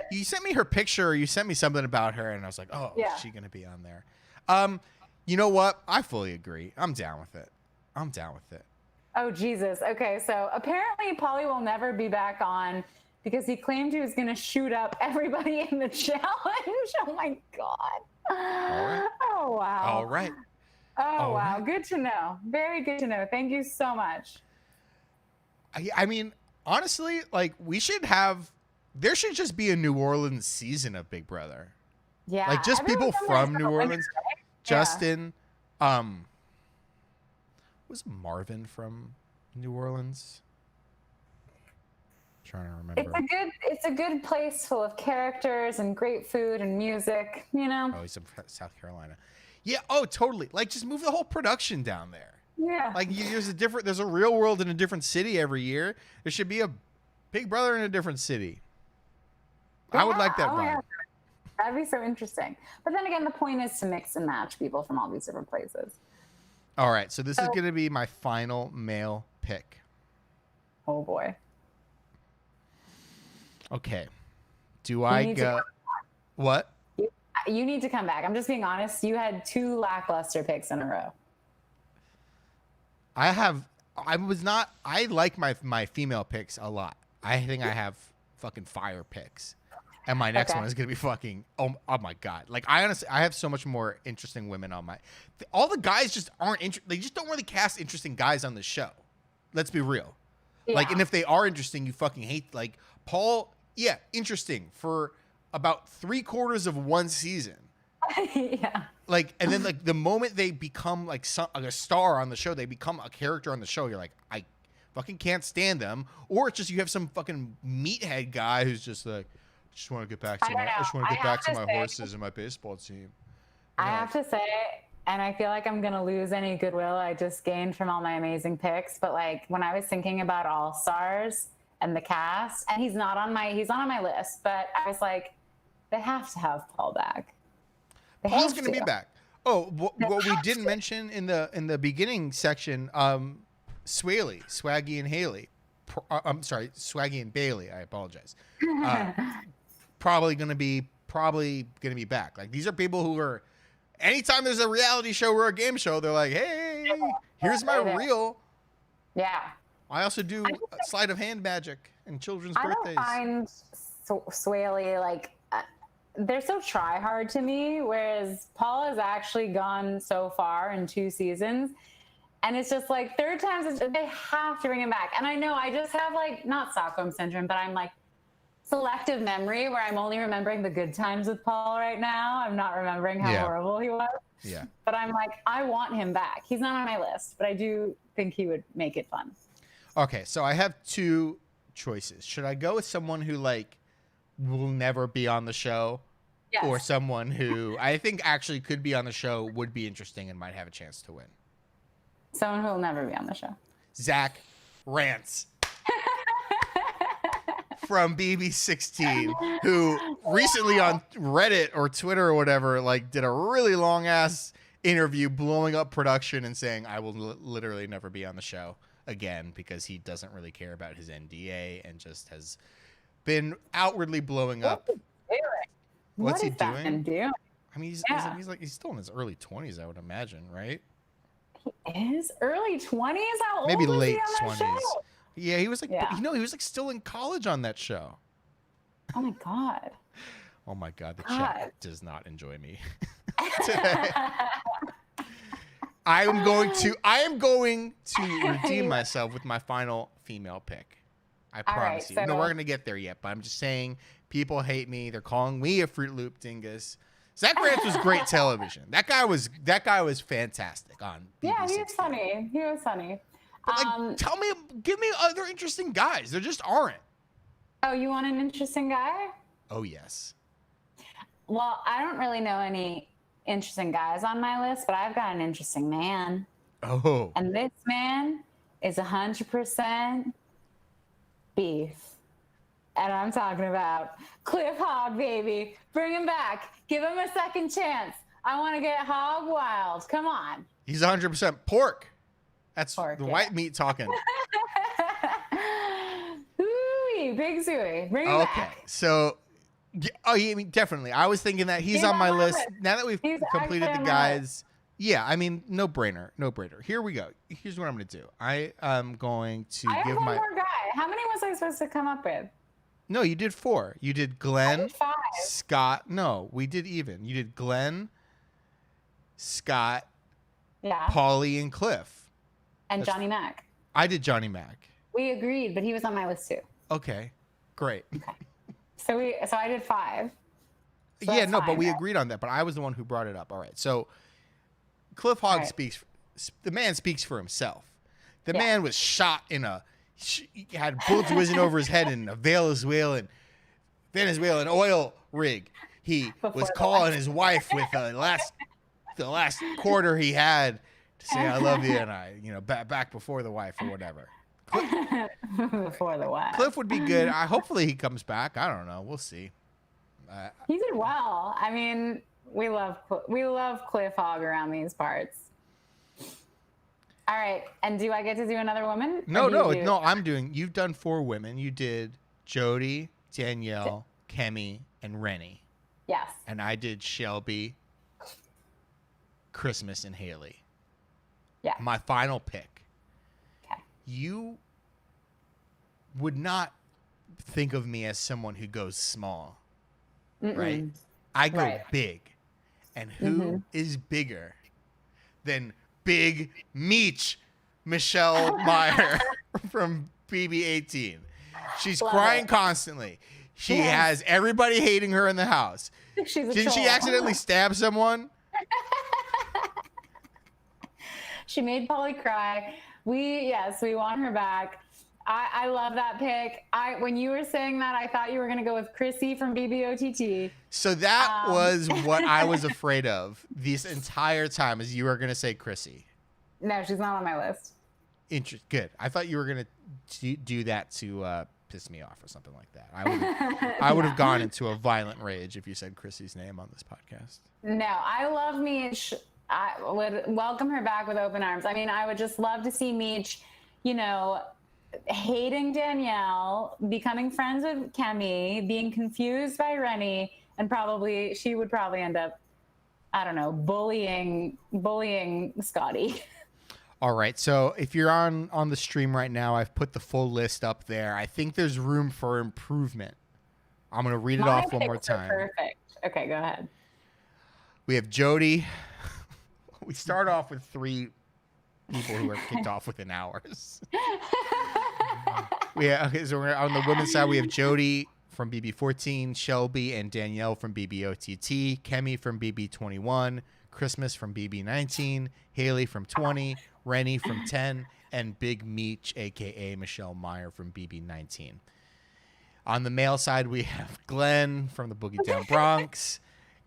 her picture. You sent me something about her, and I was like, oh, Yeah. is she gonna be on there? You know what? I fully agree. I'm down with it. Oh, Jesus. Okay, so apparently Paulie will never be back on because he claimed he was going to shoot up everybody in the challenge. Oh, my God. All right. Oh, wow. All right. Oh, wow. Right. Good to know. Very good to know. Thank you so much. I mean, honestly, like there should just be a New Orleans season of Big Brother. Yeah. Like just people from New Orleans. Right? Justin, was Marvin from New Orleans? I'm trying to remember. It's a good place full of characters and great food and music, you know? Oh, he's from South Carolina. Yeah, oh, totally. Like just move the whole production down there. Yeah. Like there's a real world in a different city every year. There should be a Big Brother in a different city. Yeah, I would like that vibe. Yeah. That'd be so interesting. But then again, the point is to mix and match people from all these different places. All right, so this is going to be my final male pick. Oh, boy. Okay. Do I go? What? You need to come back. I'm just being honest. You had 2 lackluster picks in a row. I like my female picks a lot. I think I have fucking fire picks. And my next one is going to be fucking, oh my God. Like, I have so much more interesting women on all the guys just aren't, they just don't really cast interesting guys on the show. Let's be real. Yeah. Like, and if they are interesting, you fucking hate, like, Paul, yeah, interesting for about 3/4 of one season. Yeah. Like, and then, like, the moment they become, like, a star on the show, they become a character on the show, you're like, I fucking can't stand them. Or it's just you have some fucking meathead guy who's just like, I just want to get back to my horses and my baseball team. I have to say, and I feel like I'm going to lose any goodwill I just gained from all my amazing picks, but like when I was thinking about All Stars and the cast, and he's not on my list, but I was like, they have to have Paul back. Paul's going to be back. Oh, what we didn't mention in the beginning section, Swaggy and Haley. I'm sorry, Swaggy and Bailey. I apologize. Probably gonna be back. Like these are people who are. Anytime there's a reality show or a game show, they're like, "Hey, here's my reel." Yeah. I also do sleight of hand magic and children's birthdays. I don't find Swaley like they're so try hard to me, whereas Paul has actually gone so far in 2 seasons. And it's just like third times they have to bring him back. And I know I just have like, not Stockholm syndrome, but I'm like selective memory where I'm only remembering the good times with Paul right now. I'm not remembering how horrible he was. Yeah. But I'm like, I want him back. He's not on my list, but I do think he would make it fun. Okay. So I have 2 choices. Should I go with someone who like will never be on the show? Yes. Or someone who I think actually could be on the show, would be interesting and might have a chance to win? Someone who will never be on the show. Zach Rants from BB16, who recently on Reddit or Twitter or whatever, like did a really long ass interview blowing up production and saying, I will literally never be on the show again because he doesn't really care about his NDA and just has been outwardly blowing up. What's he doing? I mean, he's still in his early 20s, I would imagine, right? He is early 20s. How old Maybe was late he on that 20s. show? Yeah, he was like, he was like still in college on that show. Oh my God. Oh my God, the chat does not enjoy me today. I am going to redeem myself with my final female pick. I promise you. No, we're gonna get there yet, but I'm just saying people hate me. They're calling me a Fruit Loop dingus. Zach Rants was great television. That guy was fantastic on BBC. Yeah, he was funny. But, like, give me other interesting guys. There just aren't. Oh, you want an interesting guy? Oh, yes. Well, I don't really know any interesting guys on my list, but I've got an interesting man. Oh. And this man is 100% beef. And I'm talking about Cliff Hog, baby. Bring him back. Give him a second chance. I want to get hog wild. Come on. He's 100% pork. That's Pork, the yeah. white meat talking. Ooh, big Zooey. Bring him Okay. back. So, oh, yeah, I mean, definitely. I was thinking that he's on my list. Now that we've He's completed actually the on my guys. Yeah, I mean, no brainer. No brainer. Here we go. Here's what I'm going to do. I am going to I have give one my. more guy. How many was I supposed to come up with? No, you did 4. You did Glenn, 5. Scott. No, we did even. You did Glenn, Scott, Yeah. Paulie, and Cliff. And Johnny Mac. I did Johnny Mac. We agreed, but he was on my list too. Okay, great. Okay. So I did 5. So Yeah, that's no, but fine, we right? agreed on that. But I was the one who brought it up. All right, so Cliff Hogg Right. speaks. The man speaks for himself. The Yeah. man was shot in he had bullets whizzing over his head in a Venezuelan oil rig. He Before was the calling wife. his wife with the last quarter he had to say I love you, and back before the wife or whatever. Before the wife. Cliff would be good. Hopefully he comes back. I don't know. We'll see. He did well. I mean, we love Cliff Hog around these parts. All right, and do I get to do another woman? No, Or do you do- I'm doing. You've done 4 women. You did Jody, Danielle, Kemi, and Rennie, Yes. and I did Shelby, Christmas, and Haley. Yeah. My final pick. Okay. You would not think of me as someone who goes small, right? I go Right. big, and who is bigger than Big Meech Michelle Meyer from BB18? She's Love crying it. constantly. She Yes. has everybody hating her in the house. She's a Didn't she troll. accidentally stab someone? She made Polly cry. We want her back. I love that pick. When you were saying that, I thought you were going to go with Chrissy from BBOTT. So that was what I was afraid of this entire time, is you were going to say Chrissy. No, she's not on my list. Good. I thought you were going to do that to piss me off or something like that. I would have gone into a violent rage if you said Chrissy's name on this podcast. No, I love Meech. I would welcome her back with open arms. I mean, I would just love to see Meech, hating Danielle, becoming friends with Kemi, being confused by Rennie, and she would probably end up, I don't know, bullying Scotty. All right. So if you're on the stream right now, I've put the full list up there. I think there's room for improvement. I'm going to read it My off one more picks are time. Perfect. Okay, go ahead. We have Jody. We start off with 3 people who are kicked off within hours. So on the women's side, we have Jody from BB14, Shelby and Danielle from BBOTT, Kemi from BB21, Christmas from BB19, Haley from 20, Rennie from 10, and Big Meech, a.k.a. Michelle Meyer from BB19. On the male side, we have Glenn from the Boogie Down Bronx,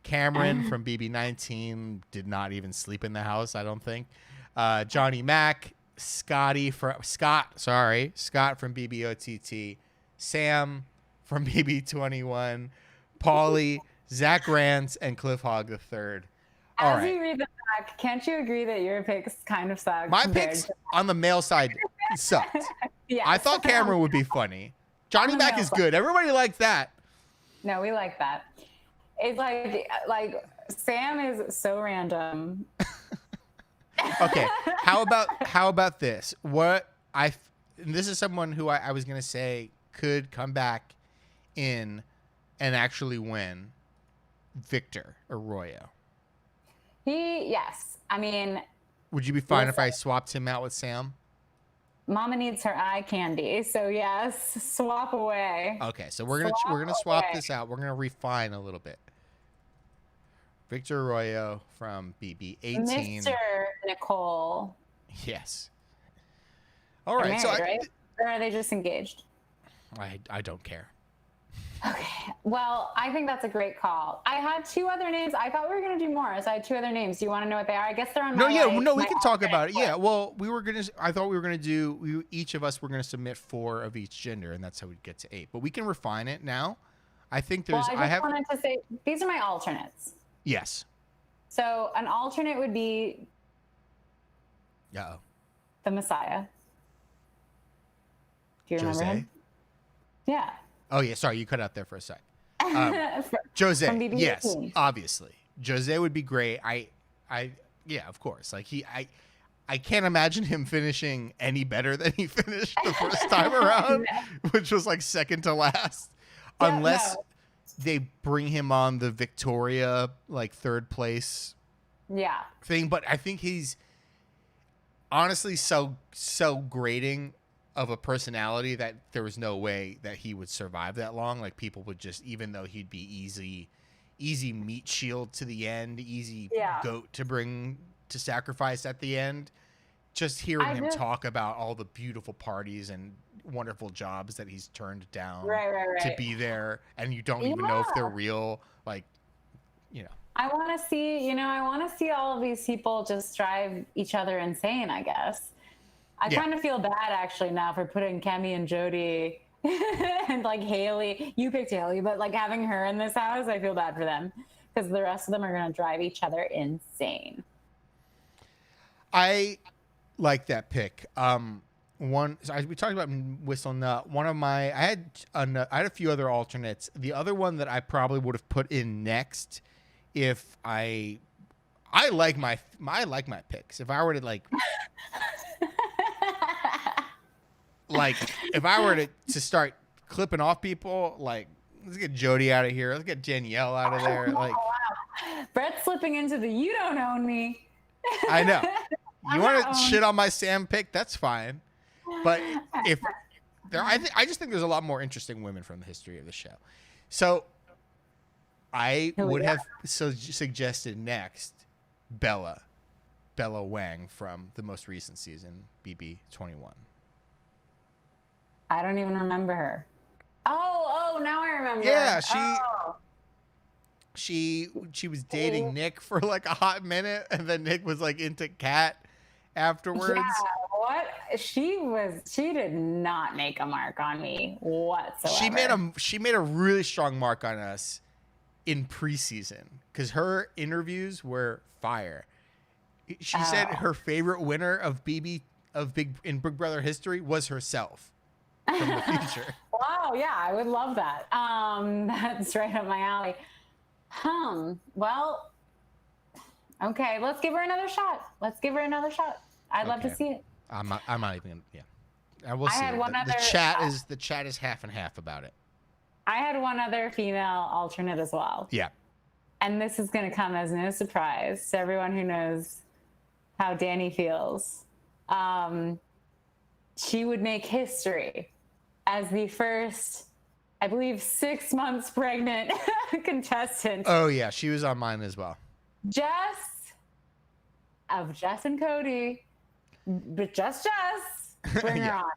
Cameron from BB19, did not even sleep in the house, I don't think. Johnny Mac, Scott from BBOTT, Sam from BB21, Paulie, Zach Rance, and Cliff Hogg III. All As right. you read the back, can't you agree that your picks kind of suck? My compared picks to- on the male side sucked. Yes. I thought Cameron would be funny. Johnny On the Mac male is side. good. Everybody liked that. No, we like that. It's like Sam is so random. Okay. How about this? This is someone who I was gonna say could come back in and actually win. Victor Arroyo. Yes. I mean, Would you be fine if I swapped him out with Sam? Mama needs her eye candy, so yes, swap away. Okay, so we're gonna swap this out. We're gonna refine a little bit. Victor Arroyo from BB18. Mr. Nicole. Yes. All They're right. married, right? Or are they just engaged? I don't care. Okay. Well, I think that's a great call. I had two other names. I thought we were going to do more. So I had two other names. Do you want to know what they are? I guess they're on No, my yeah, like, no, we my can talk about it. alternate Yeah, list. well, I thought we were gonna do. Each of us were gonna submit 4 of each gender, and that's how we'd get to 8. But we can refine it now. I think Well, there's. I I just have. wanted to say these are my alternates. Yes. So an alternate would be Uh-oh. the Messiah. Do you remember Jose. him? Yeah. Oh yeah, sorry, you cut out there for a sec. From Jose, BB-18. yes, obviously, Jose would be great. Yeah, of course. Like I can't imagine him finishing any better than he finished the first time around, which was like second to last, Yeah, unless no. they bring him on the Victoria like third place Yeah. thing. But I think he's honestly so grating of a personality that there was no way that he would survive that long. Like people would just, even though he'd be easy meat shield to the end, easy Yeah. goat to bring to sacrifice at the end. Just hearing him talk about all the beautiful parties and wonderful jobs that he's turned down Right. to be there, and you don't even know if they're Yeah. real. Like, you know. I want to see, I want to see all of these people just drive each other insane, I guess. I Yeah. kind of feel bad actually now for putting Kemi and Jody and like Haley. You picked Haley, but like having her in this house, I feel bad for them because the rest of them are going to drive each other insane. I like that pick. We talked about Whistle Nut. I had a few other alternates. The other one that I probably would have put in next, if I like my picks. If I were to like if I were to start clipping off people, like let's get Jody out of here. Let's get Danielle out of there. Like Brett's slipping into the "you don't own me." I know. You I'm want not to owned. shit on my Sam pick? That's fine. But if there, I just think there's a lot more interesting women from the history of the show. So I Who we would got? have suggested next Bella Wang from the most recent season, BB 21. I don't even remember her. Oh, now I remember. Yeah, Oh. she was dating Nick for like a hot minute, and then Nick was like into Kat afterwards. Yeah, what she did not make a mark on me whatsoever. She made a really strong mark on us in preseason because her interviews were fire. She said her favorite winner of Big Brother history was herself from the future. Wow, yeah, I would love that. That's right up my alley. Well, okay, let's give her another shot. I'd love to Okay. see it. I'm not even gonna. Yeah, I will I see. had one the other- chat is half and half about it. I had one other female alternate as well. Yeah. And this is going to come as no surprise to everyone who knows how Danny feels. She would make history as the first, I believe, 6 months pregnant contestant. Oh yeah, she was on mine as well. Jess and Cody, but just Jess, bring her Yeah. on.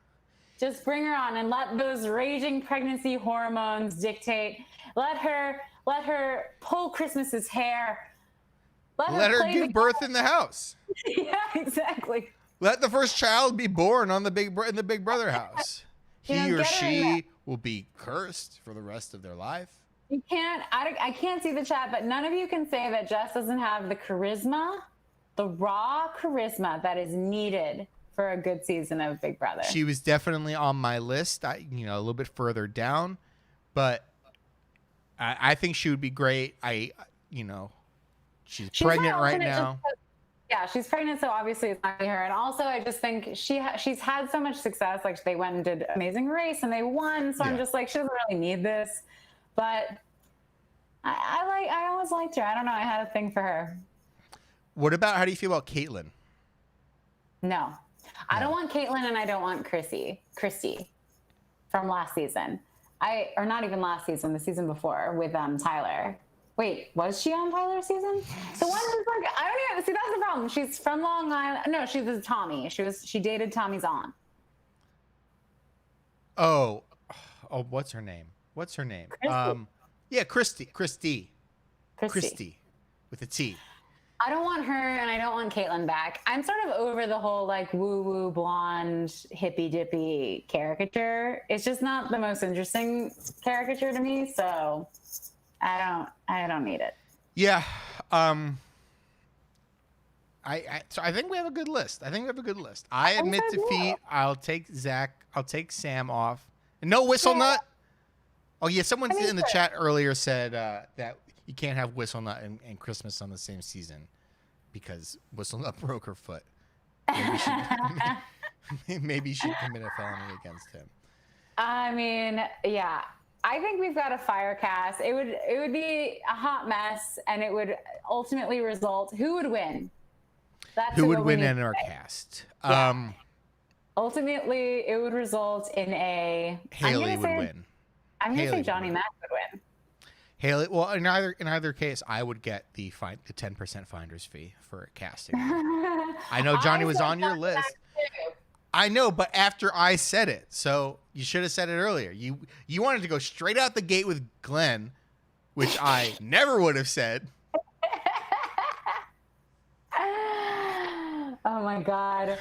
Just bring her on and let those raging pregnancy hormones dictate. Let her pull Christmas's hair. Let her play give the- birth in the house. Yeah, exactly. Let the first child be born on in the Big Brother house. You know, He or get her in she will be cursed for the rest of their life. You can't. I can't see the chat, but none of you can say that Jess doesn't have the charisma, the raw charisma that is needed for a good season of Big Brother. She was definitely on my list. A little bit further down, but I think she would be great. She's pregnant my right alternate now. just 'cause- yeah, she's pregnant, so obviously it's not gonna be her. And also, I just think she's had so much success. Like they went and did Amazing Race and they won. So I'm Yeah. just like, she doesn't really need this. But I always liked her. I don't know. I had a thing for her. How do you feel about Caitlyn? No, I don't want Caitlyn and I don't want Christy from last season. Or not even last season, the season before with Tyler. Wait, was she on Tyler's season? The one who's like, I don't even see. That's the problem. She's from Long Island. No, she was Tommy. She dated Tommy's aunt. Oh, what's her name? What's her name? Christy. Yeah, Christy with a T. I don't want her, and I don't want Caitlyn back. I'm sort of over the whole like woo-woo blonde hippy dippy caricature. It's just not the most interesting caricature to me, so I don't need it. Yeah. So I think we have a good list. I admit defeat. I'll take Zach. I'll take Sam off. No whistle nut. Oh yeah, someone in the chat earlier said that you can't have Whistle Nut and Christmas on the same season because Whistle Nut broke her foot. Maybe she commit a felony against him. I mean, yeah. I think we've got a fire cast. It would be a hot mess, and it would ultimately result. Who would win? Who would win in our cast? Yeah. Ultimately, it would result in a Haley would win. I'm going to say Johnny Mac would win. Haley, well, in either case, I would get the 10% finder's fee for casting. I know Johnny was on your list. I know, but after I said it, so you should have said it earlier. You wanted to go straight out the gate with Glenn, which I never would have said. Oh my God.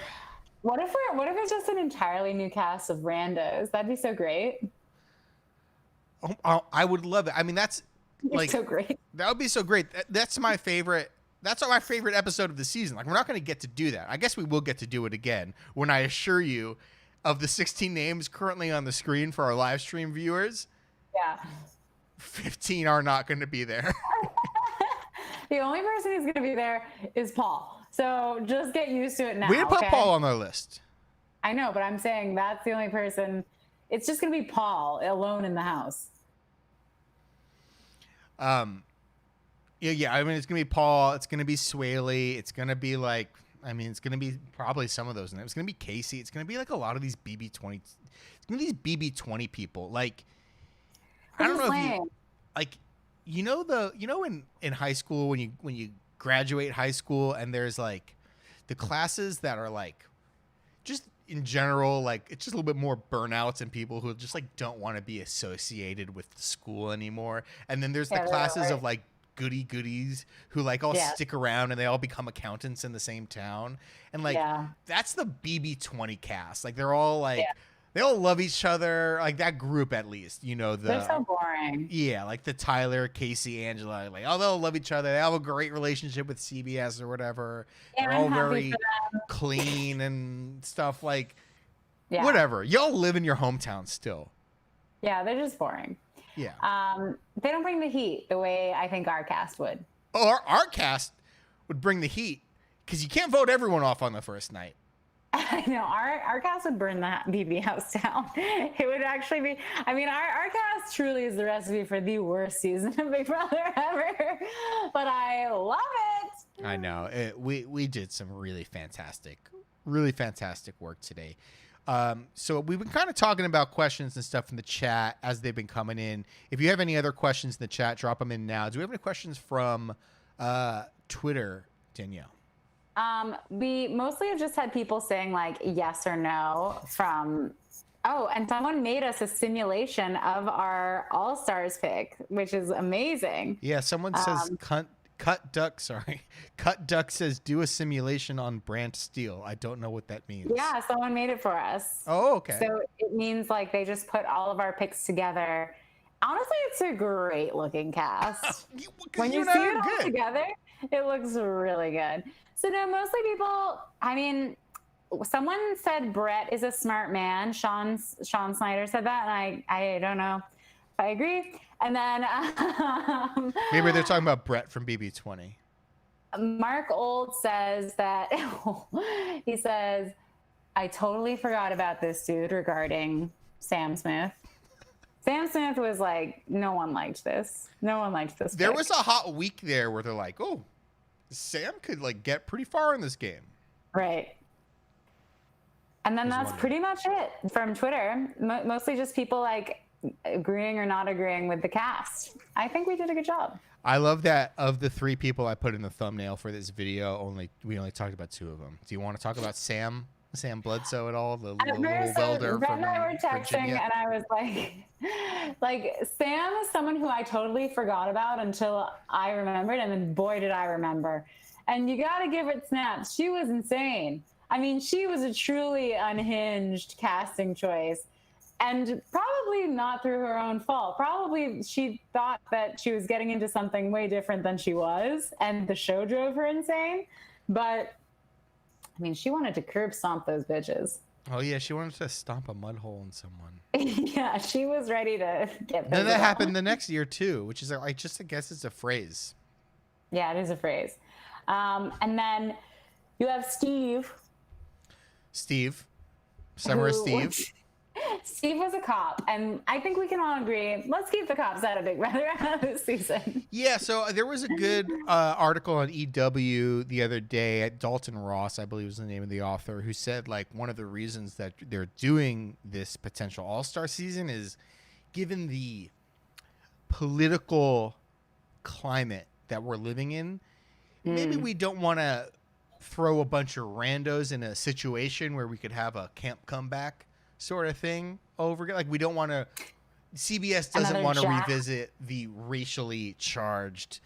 What if it's just an entirely new cast of randos? That'd be so great. Oh, I would love it. I mean, that's like so great. That would be so great. That's my favorite. That's my favorite episode of the season. Like, we're not going to get to do that. I guess we will get to do it again when I assure you of the 16 names currently on the screen for our live stream viewers. Yeah. 15 are not going to be there. The only person who's going to be there is Paul. So just get used to it now. We didn't put Paul on our list. I know, but I'm saying that's the only person. It's just going to be Paul alone in the house. Yeah. I mean, it's gonna be Paul. It's gonna be Swaley. It's gonna be like, I mean, it's gonna be probably some of those names. It's gonna be Casey. It's gonna be like a lot of these BB20. It's gonna be these BB20 people. Like, I don't know if you like, in high school when you graduate high school and there's like the classes that are like just in general, like it's just a little bit more burnouts and people who just like don't want to be associated with the school anymore. And then there's the classes of like goodies who like all stick around and they all become accountants in the same town. And like that's the BB20 cast. Like they're all like they all love each other. Like that group at least, they're so boring. Yeah, like the Tyler, Casey, Angela, like they'll love each other. They have a great relationship with CBS or whatever. Yeah, they're all very clean and stuff like whatever. Y'all live in your hometown still. Yeah, they're just boring. Yeah. They don't bring the heat the way I think our cast would. Oh, our cast would bring the heat because you can't vote everyone off on the first night. I know our cast would burn the BB house down. It would actually be. I mean, our cast truly is the recipe for the worst season of Big Brother ever. But I love it. I know we did some really fantastic work today. So we've been kind of talking about questions and stuff in the chat as they've been coming in. If you have any other questions in the chat, drop them in now. Do we have any questions from Twitter, Danielle? We mostly have just had people saying like yes or no and someone made us a simulation of our All-Stars pick, which is amazing. Yeah, someone says Cut Duck says do a simulation on Brant Steele. I don't know what that means. Yeah, someone made it for us. Oh, okay. So it means like they just put all of our picks together. Honestly, it's a great looking cast. When you see it all together, it looks really good. So no, mostly people, I mean, someone said Brett is a smart man. Sean Snyder said that, and I don't know if I agree. And then maybe they're talking about Brett from BB20. Mark Old says that he says, I totally forgot about this dude regarding Sam Smith. Sam Smith was like, no one liked this. There was a hot week there where they're like, oh, Sam could like get pretty far in this game. Right. And then that's pretty much it from Twitter. Mostly just people like agreeing or not agreeing with the cast. I think we did a good job. I love that of the 3 people I put in the thumbnail for this video, we only talked about 2 of them. Do you want to talk about Sam Sam Bledsoe at all? The At little first, welder Brett from and I were texting, Virginia. and I was like Sam is someone who I totally forgot about until I remembered, and then boy did I remember. And you got to give it snaps. She was insane. I mean, she was a truly unhinged casting choice, and probably not through her own fault. Probably she thought that she was getting into something way different than she was, and the show drove her insane. But I mean, she wanted to curb stomp those bitches. Oh yeah, she wanted to stomp a mud hole in someone. Yeah, she was ready to get. Then that happened the next year too, which is I guess it's a phrase. Yeah, it is a phrase. And then you have Steve. Summer of Steve. Steve was a cop, and I think we can all agree. Let's keep the cops out of Big Brother this season. Yeah, so there was a good article on EW the other day at Dalton Ross, I believe was the name of the author, who said like one of the reasons that they're doing this potential All-Star season is given the political climate that we're living in, maybe we don't want to throw a bunch of randos in a situation where we could have a camp comeback sort of thing over. Like we don't want to. CBS doesn't want to revisit the racially charged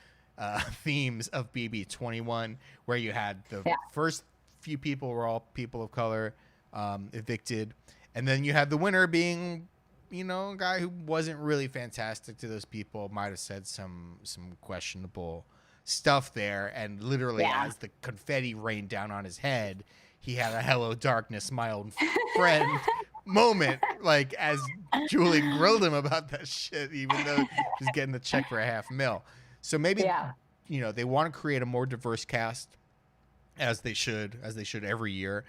themes of BB21, where you had the first few people were all people of color evicted, and then you had the winner being, you know, a guy who wasn't really fantastic to those people, might have said some questionable stuff there, and literally as the confetti rained down on his head, he had a hello darkness, my old friend moment, like as Julie grilled him about that shit, even though he's getting the check for $500,000. So maybe you know, they want to create a more diverse cast, as they should every year,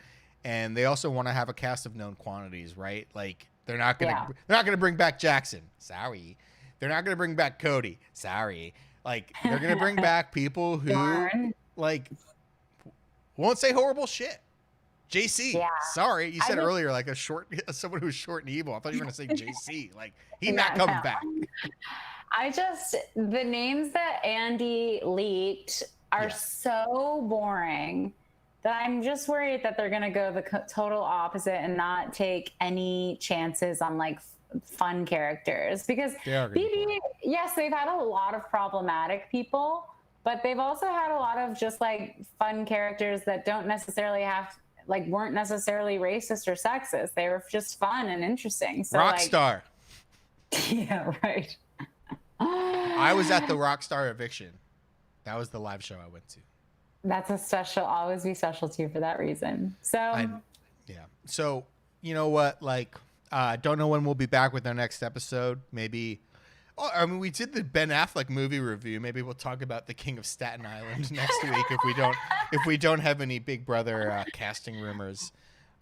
and they also want to have a cast of known quantities, right? Like they're not gonna bring back Jackson, sorry. They're not gonna bring back Cody, sorry. Like they're gonna bring back people who like won't say horrible shit. JC, sorry, you said earlier like someone who's short and evil. I thought you were gonna say JC. Like he's not coming back. The names that Andy leaked are so boring that I'm just worried that they're gonna go the total opposite and not take any chances on like fun characters, because BB, yes, they've had a lot of problematic people, but they've also had a lot of just like fun characters that don't necessarily weren't necessarily racist or sexist. They were just fun and interesting. So Rockstar. Yeah, right. I was at the Rockstar eviction. That was the live show I went to. That's a special, always be special to you for that reason. So So you know what? Like, don't know when we'll be back with our next episode. Maybe. Oh, I mean, we did the Ben Affleck movie review. Maybe we'll talk about The King of Staten Island next week if we don't have any Big Brother casting rumors.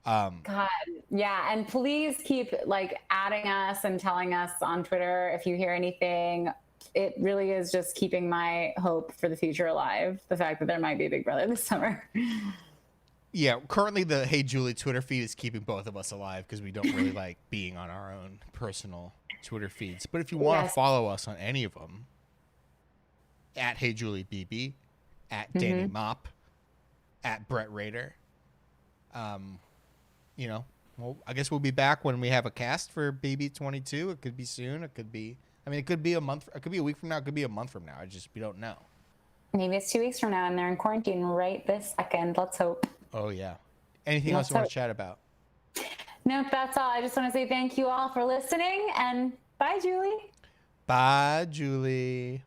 God, yeah, and please keep like adding us and telling us on Twitter if you hear anything. It really is just keeping my hope for the future alive. The fact that there might be a Big Brother this summer. Yeah, currently the Hey Julie Twitter feed is keeping both of us alive because we don't really like being on our own personal Twitter feeds. But if you want to follow us on any of them, at Hey Julie BB, at Danny Mop, at Brett Rader, you know, well, I guess we'll be back when we have a cast for Baby 22. It could be soon. It could be, I mean, it could be a month. It could be a week from now. It could be a month from now. We don't know. Maybe it's 2 weeks from now and they're in quarantine right this second. Let's hope. Oh, yeah. Anything else you want to chat about? No, that's all. I just want to say thank you all for listening, and bye, Julie. Bye, Julie.